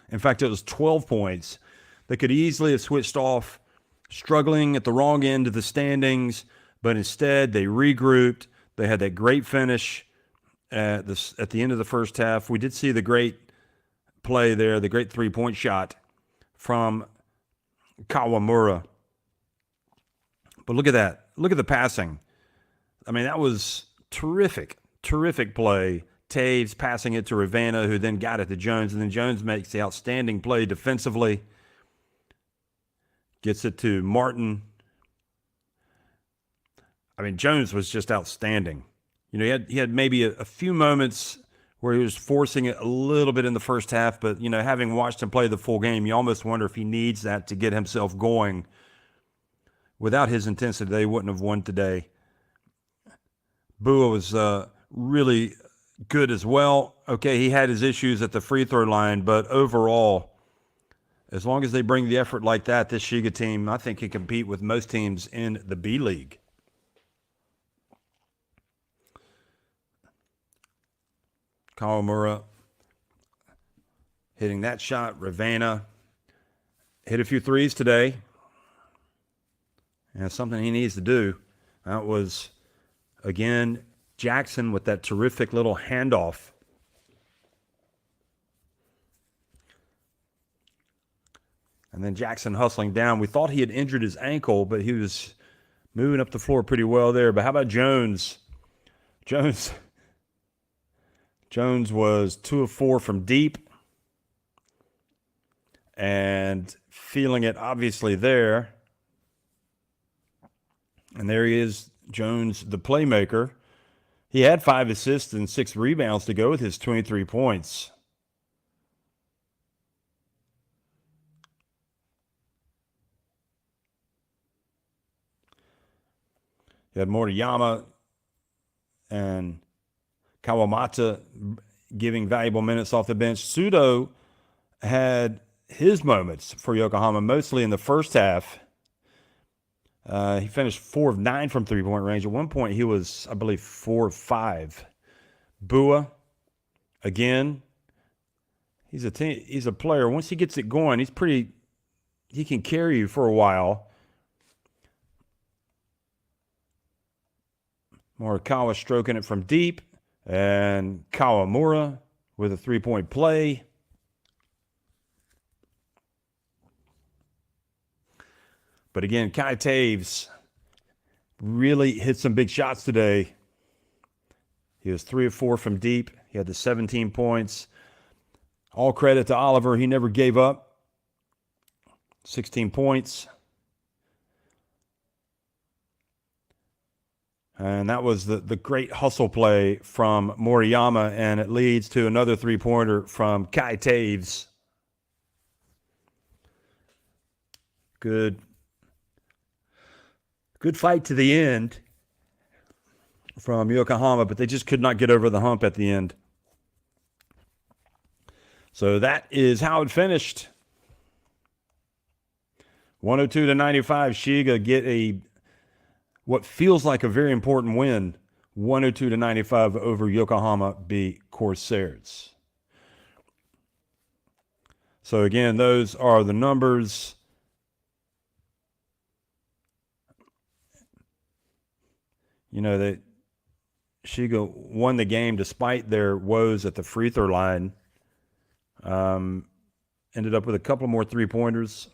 in fact, it was 12 points. They could easily have switched off, struggling at the wrong end of the standings, but instead they regrouped. They had that great finish at the end of the first half. We did see the great play there, the great three-point shot from Kawamura. But look at that. Look at the passing. I mean, that was terrific play. Taves passing it to Ravana, who then got it to Jones, and then Jones makes the outstanding play defensively. Gets it to Martin. I mean, Jones was just outstanding. You know, he had maybe a few moments where he was forcing it a little bit in the first half, but, you know, having watched him play the full game, you almost wonder if he needs that to get himself going. Without his intensity, they wouldn't have won today. Bua was really good as well. Okay, he had his issues at the free throw line, but overall, as long as they bring the effort like that, this Shiga team, I think, can compete with most teams in the B-League. Kawamura hitting that shot. Ravana hit a few threes today. And it's something he needs to do. That was, again, Jackson with that terrific little handoff. And then Jackson hustling down. We thought he had injured his ankle, but he was moving up the floor pretty well there. But how about Jones? Jones was 2 of 4 from deep. And feeling it obviously there. And there he is, Jones, the playmaker. He had 5 assists and 6 rebounds to go with his 23 points. You had Moriyama and Kawamata giving valuable minutes off the bench. Sudo had his moments for Yokohama, mostly in the first half. He finished 4 of 9 from three-point range. At one point, he was, I believe, 4 of 5. Bua, again, he's a player. Once he gets it going, he can carry you for a while. Morikawa stroking it from deep. And Kawamura with a three-point play. But again, Kai Taves really hit some big shots today. He was 3 of 4 from deep. He had the 17 points. All credit to Oliver. He never gave up. 16 points. And that was the great hustle play from Moriyama, and it leads to another three-pointer from Kai Taves. Good fight to the end from Yokohama, but they just could not get over the hump at the end. So that is how it finished. 102-95. Shiga get what feels like a very important win, 102-95 over Yokohama B-CORSAIRS. So again, those are the numbers. You know, that Shiga won the game despite their woes at the free throw line. Ended up with a couple more three-pointers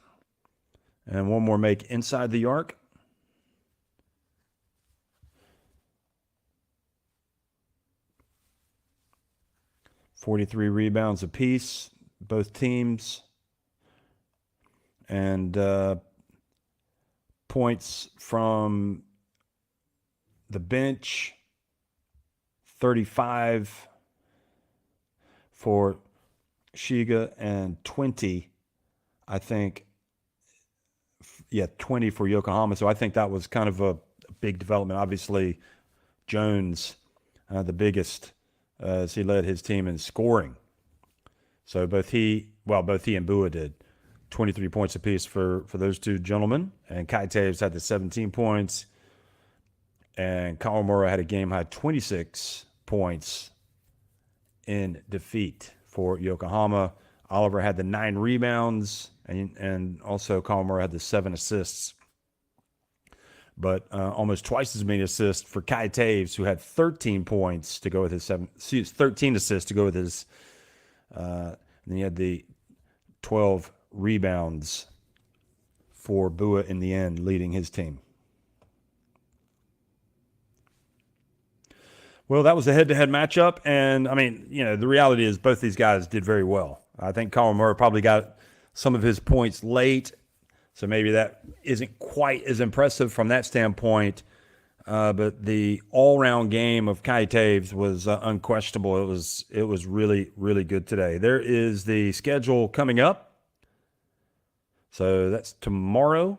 and one more make inside the arc. .43 rebounds apiece, both teams. And points from the bench 35 for Shiga, and 20, I think, 20 for Yokohama. So I think that was kind of a big development. Obviously, Jones, the biggest, as he led his team in scoring. So both he and Bua did 23 points apiece for those two gentlemen. And Kai Taves had the 17 points. And Kawamura had a game-high 26 points in defeat for Yokohama. Oliver had the 9 rebounds, and also Kawamura had the 7 assists. But almost twice as many assists for Kai Taves, who had 13 points to go with his 13 assists to go with his. And then he had the 12 rebounds for Bua in the end, leading his team. Well, that was a head-to-head matchup, and I mean, the reality is both these guys did very well. I think Kawamura probably got some of his points late, so maybe that isn't quite as impressive from that standpoint. But the all-round game of Kai Taves was unquestionable. It was really, really good today. There is the schedule coming up. So that's tomorrow.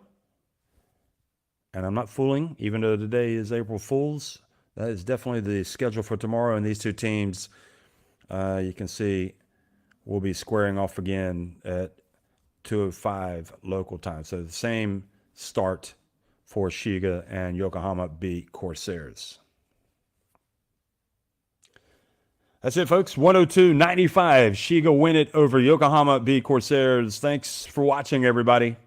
And I'm not fooling, even though today is April Fool's. That is definitely the schedule for tomorrow. And these two teams, you can see, will be squaring off again at 2:05 local time. So the same start for Shiga and Yokohama B-CORSAIRS. That's it, folks. 102-95. Shiga win it over Yokohama B-CORSAIRS. Thanks for watching, everybody.